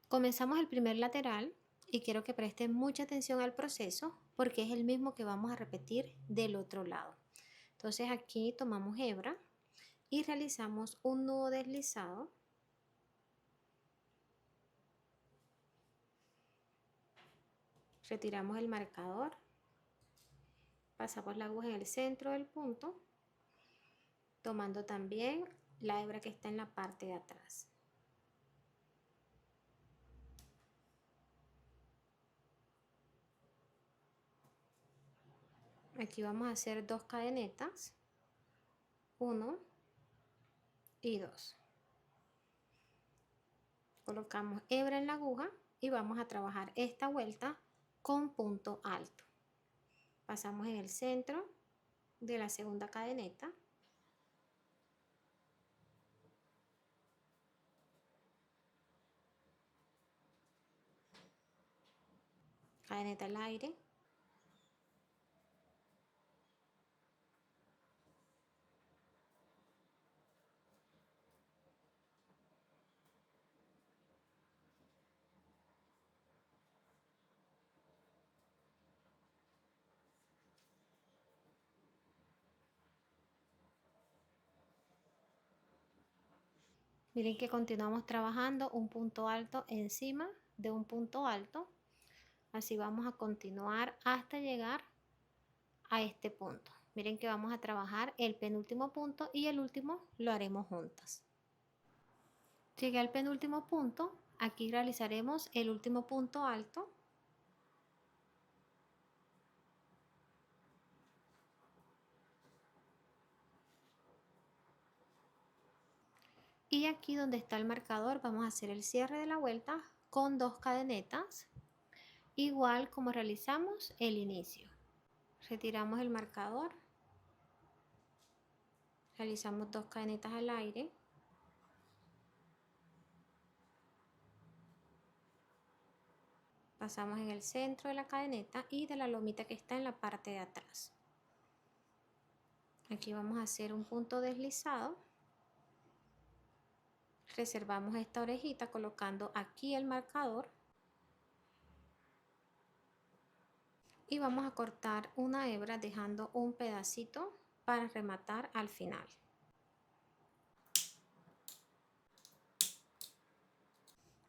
Comenzamos el primer lateral y quiero que presten mucha atención al proceso porque es el mismo que vamos a repetir del otro lado. Entonces aquí tomamos hebra y realizamos un nudo deslizado. Retiramos el marcador, pasamos la aguja en el centro del punto, tomando también la hebra que está en la parte de atrás. Aquí vamos a hacer 2 cadenetas, 1 y 2. Colocamos hebra en la aguja y vamos a trabajar esta vuelta con punto alto. Pasamos en el centro de la segunda cadeneta, cadeneta al aire, miren que continuamos trabajando un punto alto encima de un punto alto. Así vamos a continuar hasta llegar a este punto. Miren que vamos a trabajar el penúltimo punto y el último lo haremos juntas. Llegué al penúltimo punto. Aquí realizaremos el último punto alto. Y aquí donde está el marcador vamos a hacer el cierre de la vuelta con 2 cadenetas, igual como realizamos el inicio. Retiramos el marcador, realizamos 2 cadenetas al aire, pasamos en el centro de la cadeneta y de la lomita que está en la parte de atrás. Aquí vamos a hacer un punto deslizado. Reservamos esta orejita colocando aquí el marcador y vamos a cortar una hebra dejando un pedacito para rematar al final.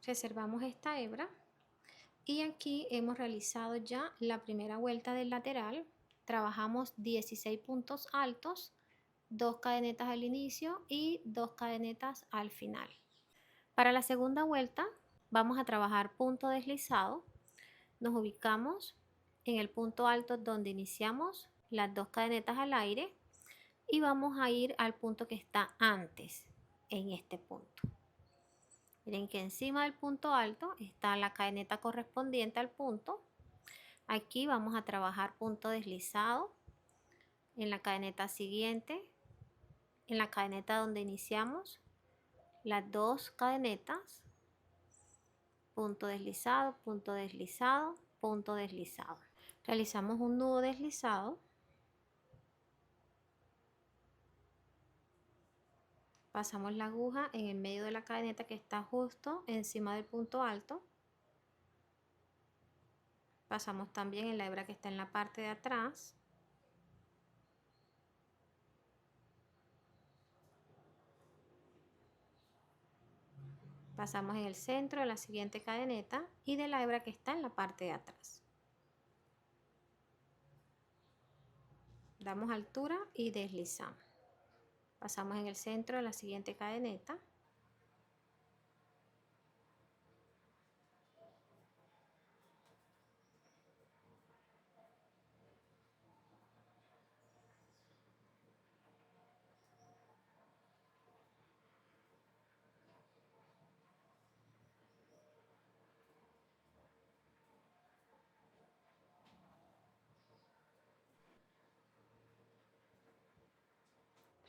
Reservamos esta hebra y aquí hemos realizado ya la primera vuelta del lateral. Trabajamos 16 puntos altos, 2 cadenetas al inicio y 2 cadenetas al final. Para la segunda vuelta vamos a trabajar punto deslizado. Nos ubicamos en el punto alto donde iniciamos las 2 cadenetas al aire y vamos a ir al punto que está antes, en este punto. Miren que encima del punto alto está la cadeneta correspondiente al punto. Aquí vamos a trabajar punto deslizado en la cadeneta siguiente, en la cadeneta donde iniciamos las 2 cadenetas, punto deslizado, punto deslizado, punto deslizado. Realizamos un nudo deslizado, pasamos la aguja en el medio de la cadeneta que está justo encima del punto alto, pasamos también en la hebra que está en la parte de atrás, pasamos en el centro de la siguiente cadeneta y de la hebra que está en la parte de atrás. Damos altura y deslizamos. Pasamos en el centro de la siguiente cadeneta.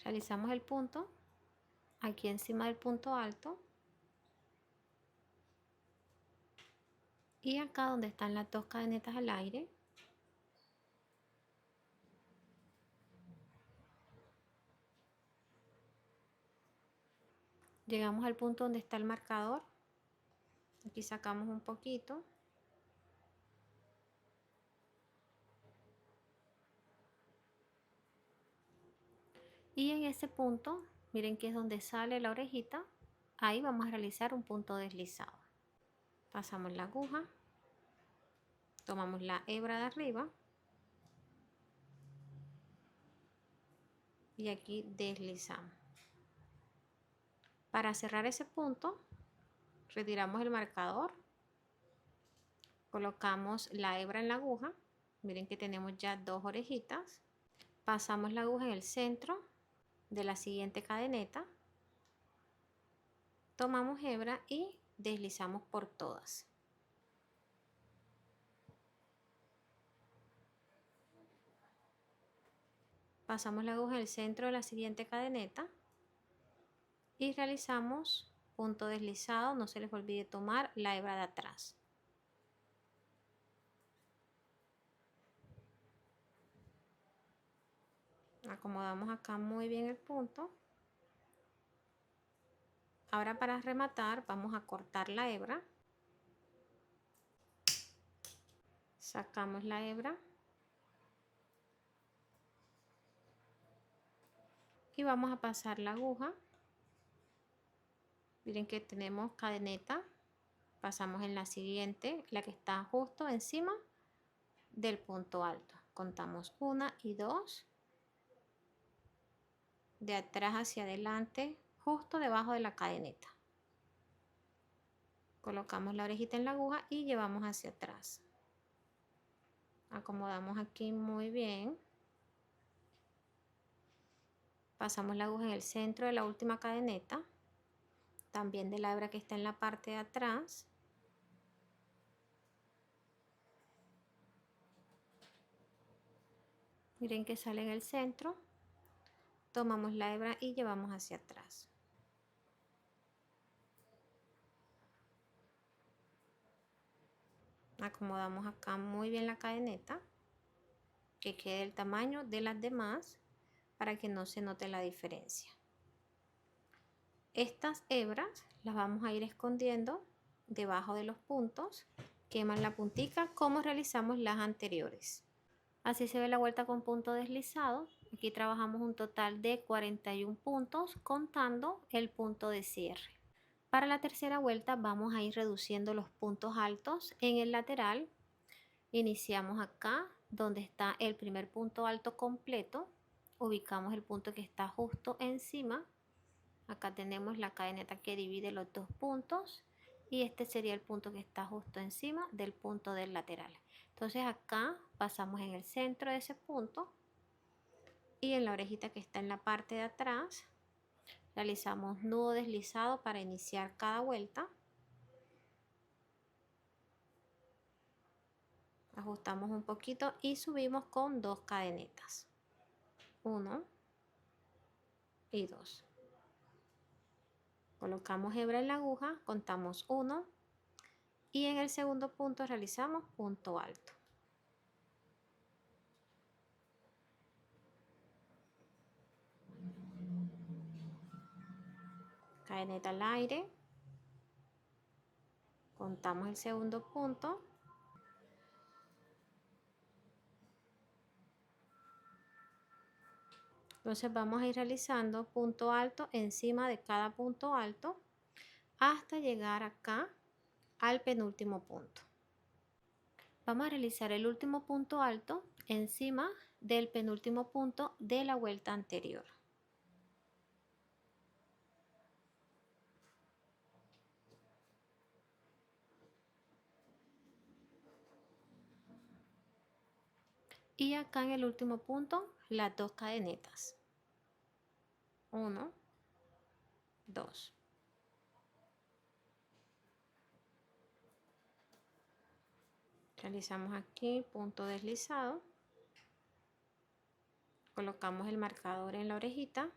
Realizamos el punto aquí encima del punto alto y acá donde están las 2 cadenetas al aire. Llegamos al punto donde está el marcador. Aquí sacamos un poquito. Y en ese punto, miren que es donde sale la orejita. Ahí vamos a realizar un punto deslizado. Pasamos la aguja, Tomamos la hebra de arriba y aquí deslizamos. Para cerrar ese punto, retiramos el marcador, colocamos la hebra en la aguja. Miren que tenemos ya dos orejitas. Pasamos la aguja en el centro de la siguiente cadeneta. Tomamos hebra y deslizamos por todas. Pasamos la aguja en el centro de la siguiente cadeneta y realizamos punto deslizado. No se les olvide tomar la hebra de atrás. Acomodamos acá muy bien el punto. Ahora para rematar vamos a cortar la hebra. Sacamos la hebra y vamos a pasar la aguja. Miren que tenemos cadeneta. Pasamos en la siguiente, la que está justo encima del punto alto. Contamos 1 y 2. De atrás hacia adelante, justo debajo de la cadeneta. Colocamos la orejita en la aguja y llevamos hacia atrás. Acomodamos aquí muy bien. Pasamos la aguja en el centro de la última cadeneta, también de la hebra que está en la parte de atrás. Miren que sale en el centro. Tomamos la hebra y llevamos hacia atrás. Acomodamos acá muy bien la cadeneta, que quede el tamaño de las demás para que no se note la diferencia. Estas hebras las vamos a ir escondiendo debajo de los puntos, queman la puntica como realizamos las anteriores. Así se ve la vuelta con punto deslizado. Aquí trabajamos un total de 41 puntos contando el punto de cierre. Para la tercera vuelta vamos a ir reduciendo los puntos altos en el lateral. Iniciamos acá donde está el primer punto alto completo. Ubicamos el punto que está justo encima. Acá tenemos la cadeneta que divide los dos puntos y este sería el punto que está justo encima del punto del lateral. Entonces acá pasamos en el centro de ese punto y en la orejita que está en la parte de atrás realizamos nudo deslizado para iniciar cada vuelta. Ajustamos un poquito y subimos con 2 cadenetas. 1 y 2. Colocamos hebra en la aguja, contamos 1 y en el segundo punto realizamos punto alto. Cadeneta al aire, contamos el segundo punto. Entonces vamos a ir realizando punto alto encima de cada punto alto hasta llegar acá al penúltimo punto. Vamos a realizar el último punto alto encima del penúltimo punto de la vuelta anterior. Y acá en el último punto las 2 cadenetas. 1, 2. Realizamos aquí punto deslizado. Colocamos el marcador en la orejita.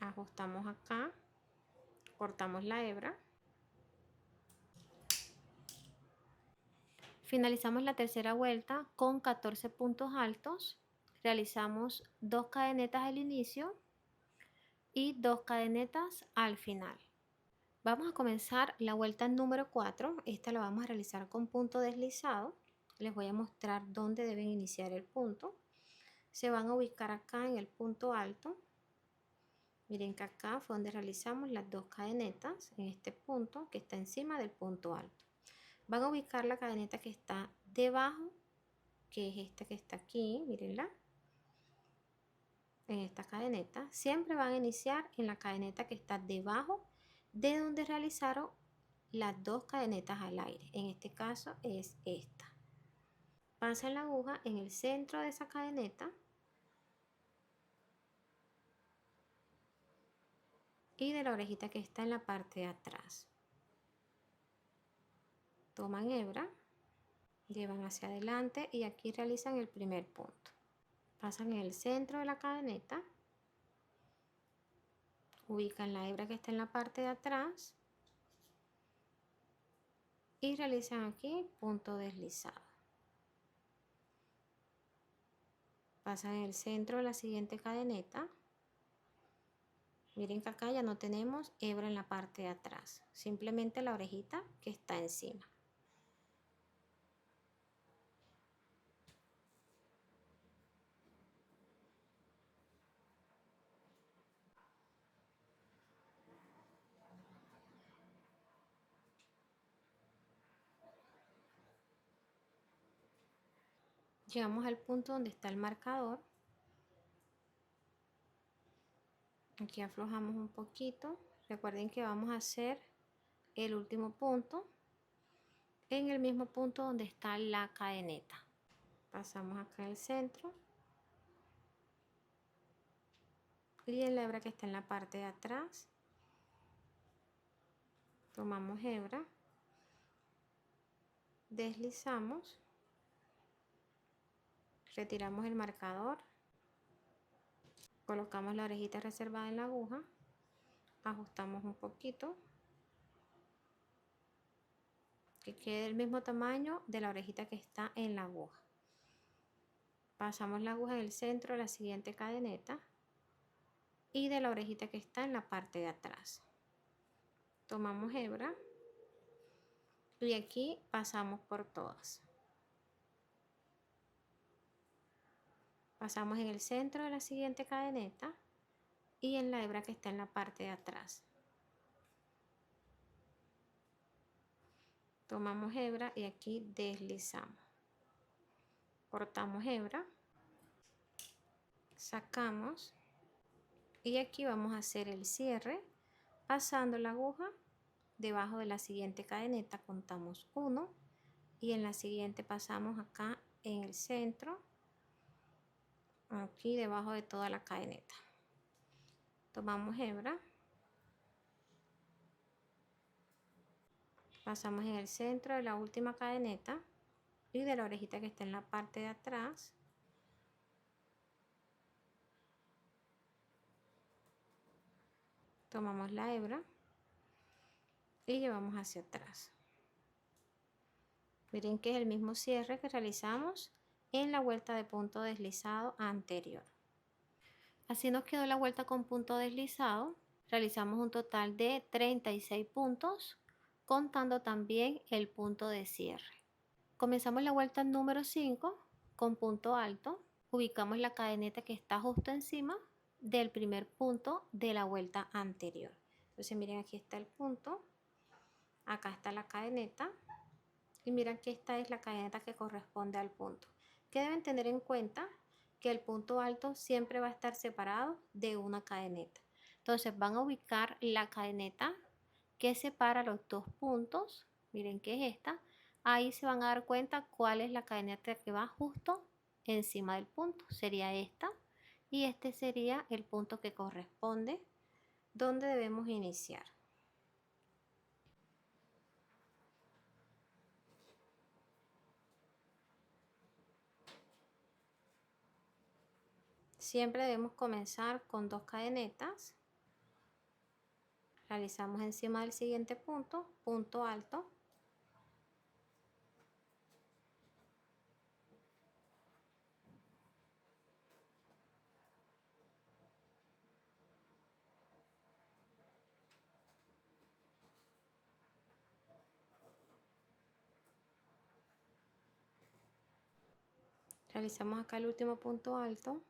Ajustamos acá. Cortamos la hebra. Finalizamos la tercera vuelta con 14 puntos altos. Realizamos 2 cadenetas al inicio y 2 cadenetas al final. Vamos a comenzar la vuelta número 4. Esta la vamos a realizar con punto deslizado. Les voy a mostrar dónde deben iniciar el punto. Se van a ubicar acá en el punto alto. Miren que acá fue donde realizamos las 2 cadenetas en este punto que está encima del punto alto. Van a ubicar la cadeneta que está debajo, que es esta que está aquí, mírenla, en esta cadeneta. Siempre van a iniciar en la cadeneta que está debajo de donde realizaron las dos cadenetas al aire. En este caso es esta. Pasan la aguja en el centro de esa cadeneta y de la orejita que está en la parte de atrás. Toman hebra, llevan hacia adelante y aquí realizan el primer punto. Pasan en el centro de la cadeneta, ubican la hebra que está en la parte de atrás y realizan aquí punto deslizado. Pasan en el centro de la siguiente cadeneta. Miren que acá ya no tenemos hebra en la parte de atrás, simplemente la orejita que está encima. Llegamos al punto donde está el marcador. Aquí aflojamos un poquito. Recuerden que vamos a hacer el último punto en el mismo punto donde está la cadeneta. Pasamos acá en el centro y en la hebra que está en la parte de atrás tomamos hebra, deslizamos, retiramos el marcador, colocamos la orejita reservada en la aguja, ajustamos un poquito, que quede del mismo tamaño de la orejita que está en la aguja. Pasamos la aguja en el centro de la siguiente cadeneta y de la orejita que está en la parte de atrás. Tomamos hebra y aquí pasamos por todas. Pasamos en el centro de la siguiente cadeneta y en la hebra que está en la parte de atrás. Tomamos hebra y aquí deslizamos. Cortamos hebra, sacamos y aquí vamos a hacer el cierre pasando la aguja debajo de la siguiente cadeneta. Contamos 1 y en la siguiente pasamos acá en el centro, aquí debajo de toda la cadeneta. Tomamos hebra, pasamos en el centro de la última cadeneta y de la orejita que está en la parte de atrás. Tomamos la hebra y llevamos hacia atrás. Miren que es el mismo cierre que realizamos en la vuelta de punto deslizado anterior. Así nos quedó la vuelta con punto deslizado. Realizamos un total de 36 puntos, contando también el punto de cierre. Comenzamos la vuelta número 5 con punto alto. Ubicamos la cadeneta que está justo encima del primer punto de la vuelta anterior. Entonces miren, aquí está el punto, acá está la cadeneta y miren que esta es la cadeneta que corresponde al punto. Que deben tener en cuenta que el punto alto siempre va a estar separado de una cadeneta. Entonces van a ubicar la cadeneta que separa los dos puntos. Miren que es esta. Ahí se van a dar cuenta cuál es la cadeneta que va justo encima del punto. Sería esta. Y este sería el punto que corresponde donde debemos iniciar. Siempre debemos comenzar con 2 cadenetas. Realizamos encima del siguiente punto, punto alto. Realizamos acá el último punto alto.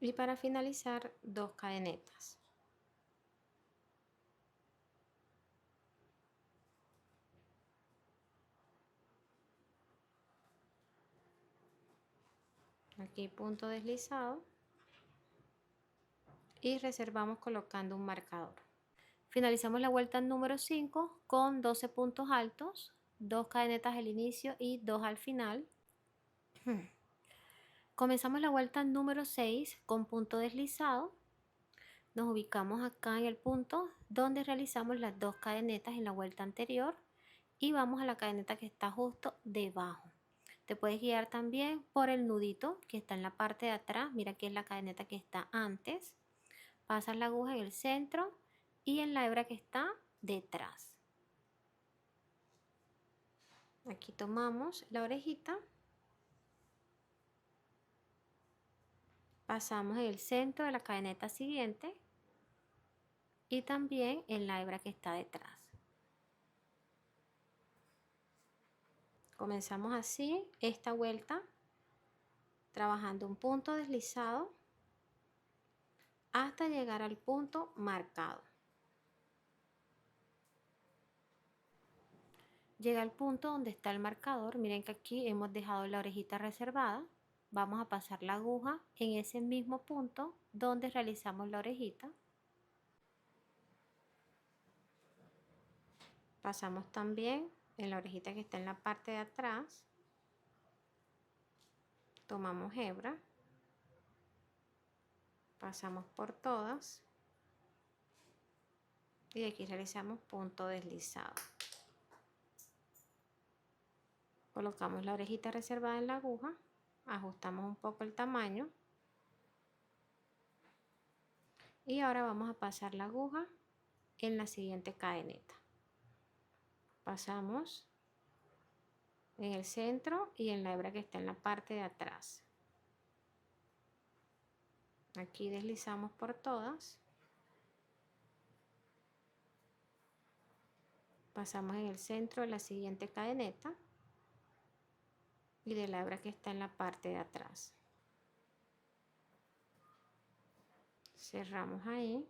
Y para finalizar, 2 cadenetas. Aquí punto deslizado y reservamos colocando un marcador. Finalizamos la vuelta número 5 con 12 puntos altos, 2 cadenetas al inicio y 2 al final. Comenzamos la vuelta número 6 con punto deslizado. Nos ubicamos acá en el punto donde realizamos las 2 cadenetas en la vuelta anterior y vamos a la cadeneta que está justo debajo. Te puedes guiar también por el nudito que está en la parte de atrás. Mira que es la cadeneta que está antes. Pasas la aguja en el centro y en la hebra que está detrás. Aquí tomamos la orejita, pasamos en el centro de la cadeneta siguiente y también en la hebra que está detrás. Comenzamos así esta vuelta trabajando un punto deslizado hasta llegar al punto marcado. Llega al punto donde está el marcador. Miren que aquí hemos dejado la orejita reservada. Vamos a pasar la aguja en ese mismo punto donde realizamos la orejita. Pasamos también en la orejita que está en la parte de atrás. Tomamos hebra. Pasamos por todas. Y aquí realizamos punto deslizado. Colocamos la orejita reservada en la aguja. Ajustamos un poco el tamaño. Y ahora vamos a pasar la aguja en la siguiente cadeneta. Pasamos en el centro y en la hebra que está en la parte de atrás. Aquí deslizamos por todas. Pasamos en el centro de la siguiente cadeneta y de la hebra que está en la parte de atrás. Cerramos ahí,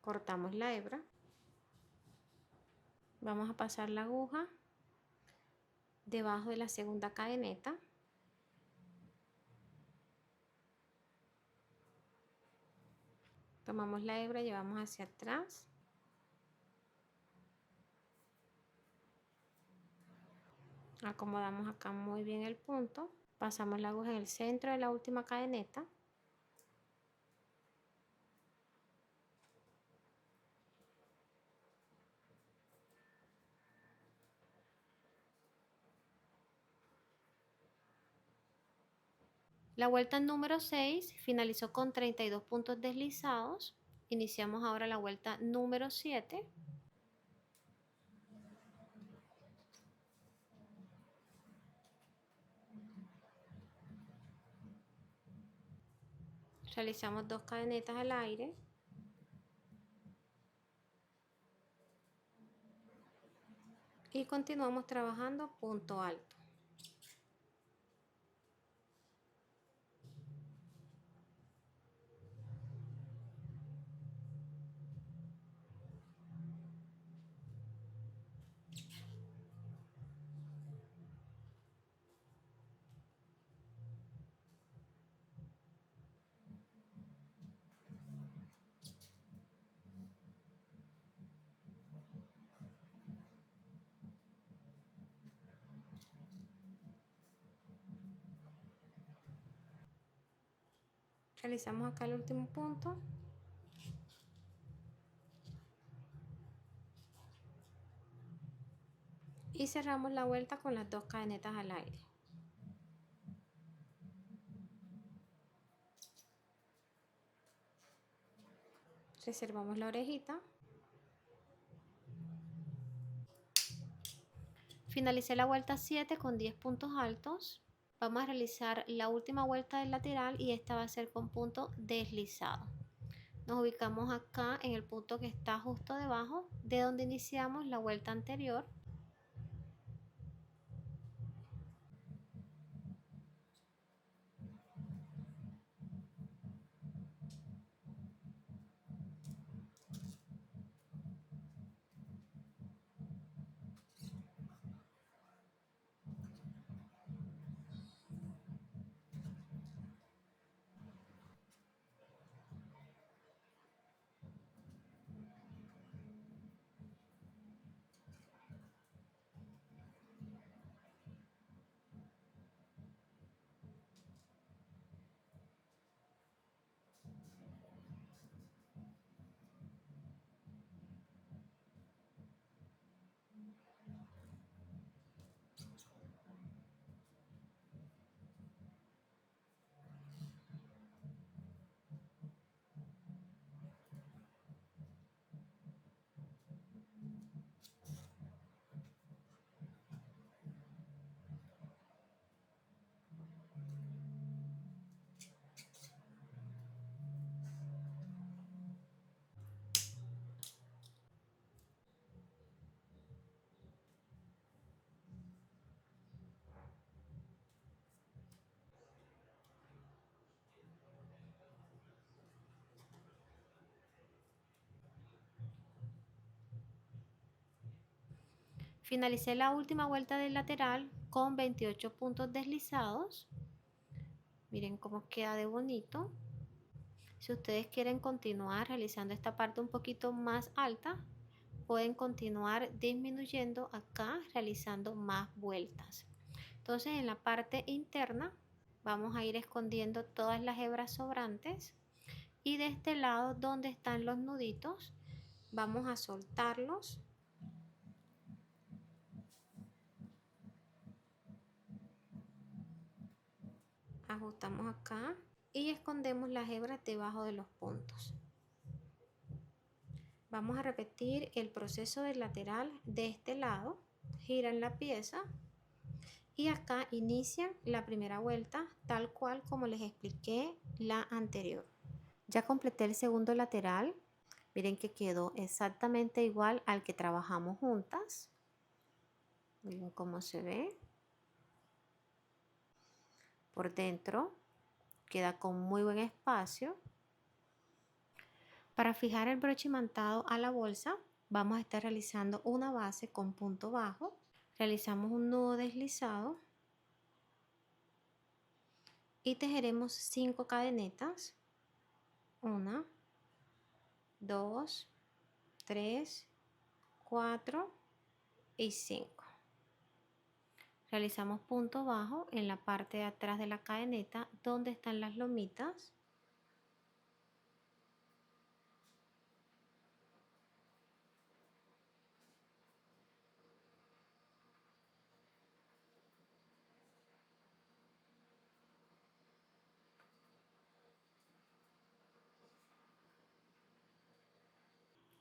cortamos la hebra. Vamos a pasar la aguja debajo de la segunda cadeneta. Tomamos la hebra, llevamos hacia atrás. Acomodamos acá muy bien el punto. Pasamos la aguja en el centro de la última cadeneta. La vuelta número 6 finalizó con 32 puntos deslizados. Iniciamos ahora la vuelta número 7. Realizamos 2 cadenetas al aire. Y continuamos trabajando punto alto. Realizamos acá el último punto. Y cerramos la vuelta con las 2 cadenetas al aire. Reservamos la orejita. Finalicé la vuelta 7 con 10 puntos altos. Vamos a realizar la última vuelta del lateral y esta va a ser con punto deslizado. Nos ubicamos acá en el punto que está justo debajo de donde iniciamos la vuelta anterior. Finalicé la última vuelta del lateral con 28 puntos deslizados. Miren cómo queda de bonito. Si ustedes quieren continuar realizando esta parte un poquito más alta, pueden continuar disminuyendo acá, realizando más vueltas. Entonces en la parte interna vamos a ir escondiendo todas las hebras sobrantes y de este lado donde están los nuditos vamos a soltarlos. Ajustamos acá y escondemos las hebras debajo de los puntos. Vamos a repetir el proceso del lateral de este lado. Giran la pieza y acá inicia la primera vuelta tal cual como les expliqué la anterior. Ya completé el segundo lateral. Miren que quedó exactamente igual al que trabajamos juntas. Miren cómo se ve. Por dentro queda con muy buen espacio. Para fijar el broche imantado a la bolsa, vamos a estar realizando una base con punto bajo. Realizamos un nudo deslizado y tejeremos 5 cadenetas. 1, 2, 3, 4 y 5. Realizamos punto bajo en la parte de atrás de la cadeneta donde están las lomitas.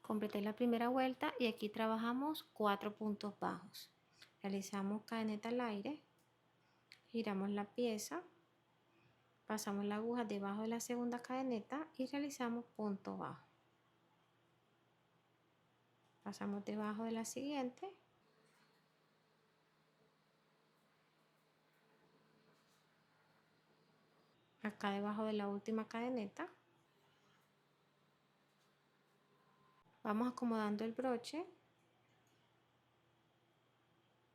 Completé la primera vuelta y aquí trabajamos 4 puntos bajos. Realizamos cadeneta al aire, giramos la pieza, pasamos la aguja debajo de la segunda cadeneta y realizamos punto bajo. Pasamos debajo de la siguiente. Acá debajo de la última cadeneta. Vamos acomodando el broche.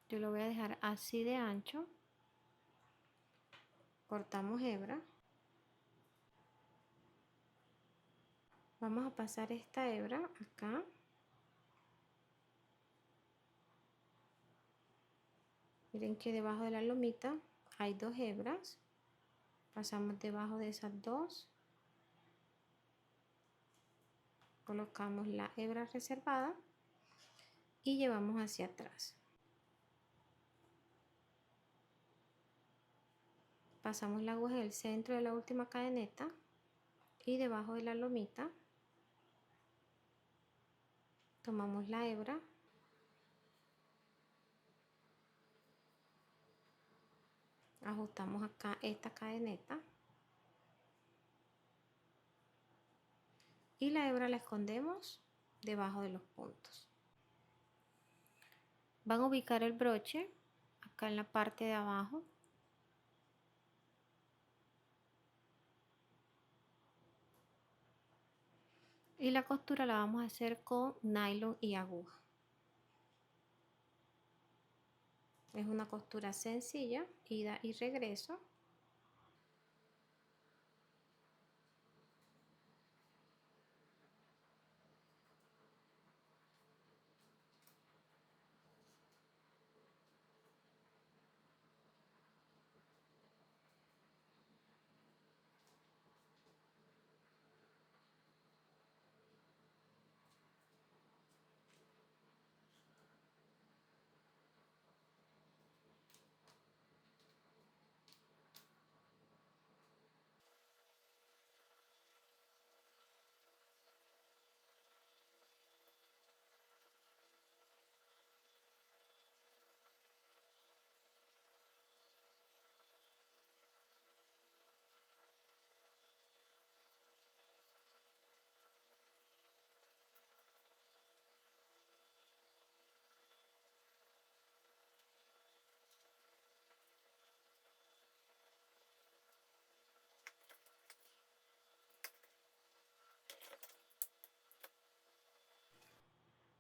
Yo lo voy a dejar así de ancho. Cortamos hebra. Vamos a pasar esta hebra acá. Miren que debajo de la lomita hay 2 hebras. Pasamos debajo de esas 2. Colocamos la hebra reservada y llevamos hacia atrás. Pasamos la aguja del centro de la última cadeneta y debajo de la lomita tomamos la hebra, ajustamos acá esta cadeneta y la hebra la escondemos debajo de los puntos. Van a ubicar el broche acá en la parte de abajo. Y la costura la vamos a hacer con nylon y aguja. Es una costura sencilla, ida y regreso.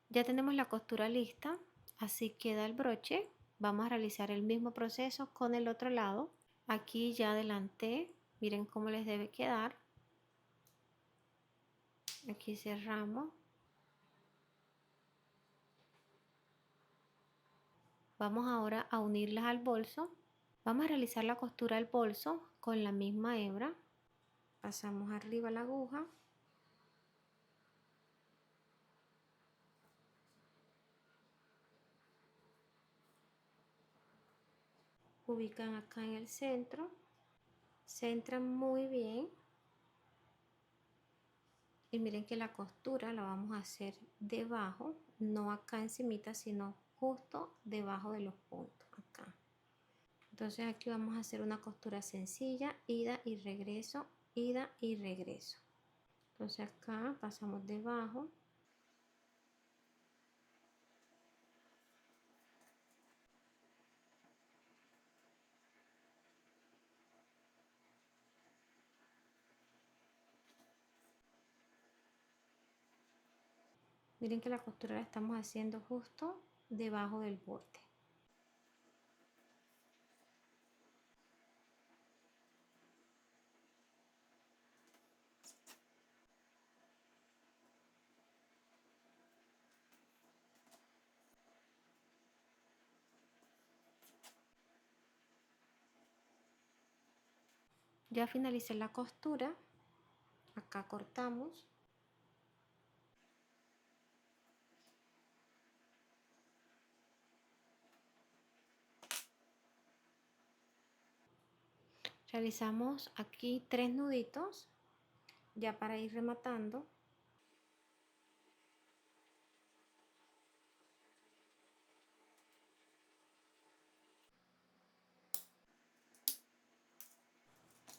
Ya tenemos la costura lista Así queda el broche. Vamos a realizar el mismo proceso con el otro lado. Aquí ya adelanté, miren cómo les debe quedar. Aquí cerramos. Vamos ahora a unirlas al bolso. Vamos a realizar la costura del bolso con la misma hebra. Pasamos arriba la aguja. Ubican acá en el centro. Centran muy bien. Y miren que la costura la vamos a hacer debajo, no acá encimita, sino justo debajo de los puntos, acá. Entonces aquí vamos a hacer una costura sencilla, ida y regreso, ida y regreso. Entonces acá pasamos debajo. Miren que la costura la estamos haciendo justo debajo del borde. Ya finalicé la costura. Acá cortamos. Realizamos aquí 3 nuditos ya para ir rematando.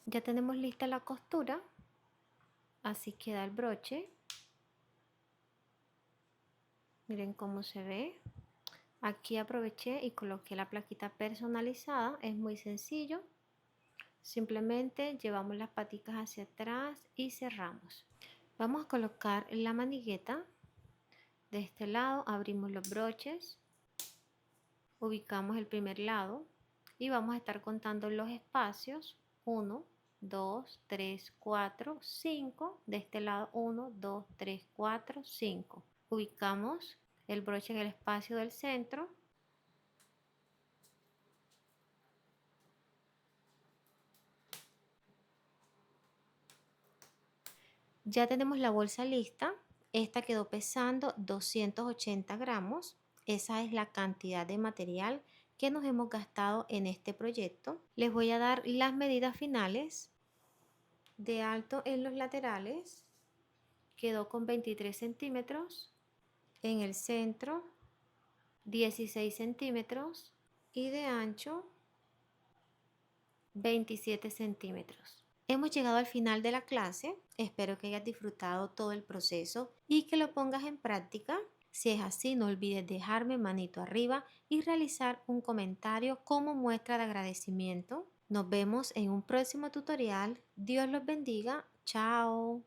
Ya tenemos lista la costura. Así queda el broche. Miren cómo se ve. Aquí aproveché y coloqué la plaquita personalizada. Es muy sencillo. Simplemente llevamos las paticas hacia atrás y cerramos. Vamos a colocar la manigueta. De este lado abrimos los broches. Ubicamos el primer lado. Y vamos a estar contando los espacios. 1, 2, 3, 4, 5. De este lado 1, 2, 3, 4, 5. Ubicamos el broche en el espacio del centro. Ya tenemos la bolsa lista. Esta quedó pesando 280 gramos. Esa es la cantidad de material que nos hemos gastado en este proyecto. Les voy a dar las medidas finales. De alto en los laterales quedó con 23 centímetros. En el centro 16 centímetros. Y de ancho 27 centímetros. Hemos llegado al final de la clase. Espero que hayas disfrutado todo el proceso y que lo pongas en práctica. Si es así, no olvides dejarme manito arriba y realizar un comentario como muestra de agradecimiento. Nos vemos en un próximo tutorial. Dios los bendiga. Chao.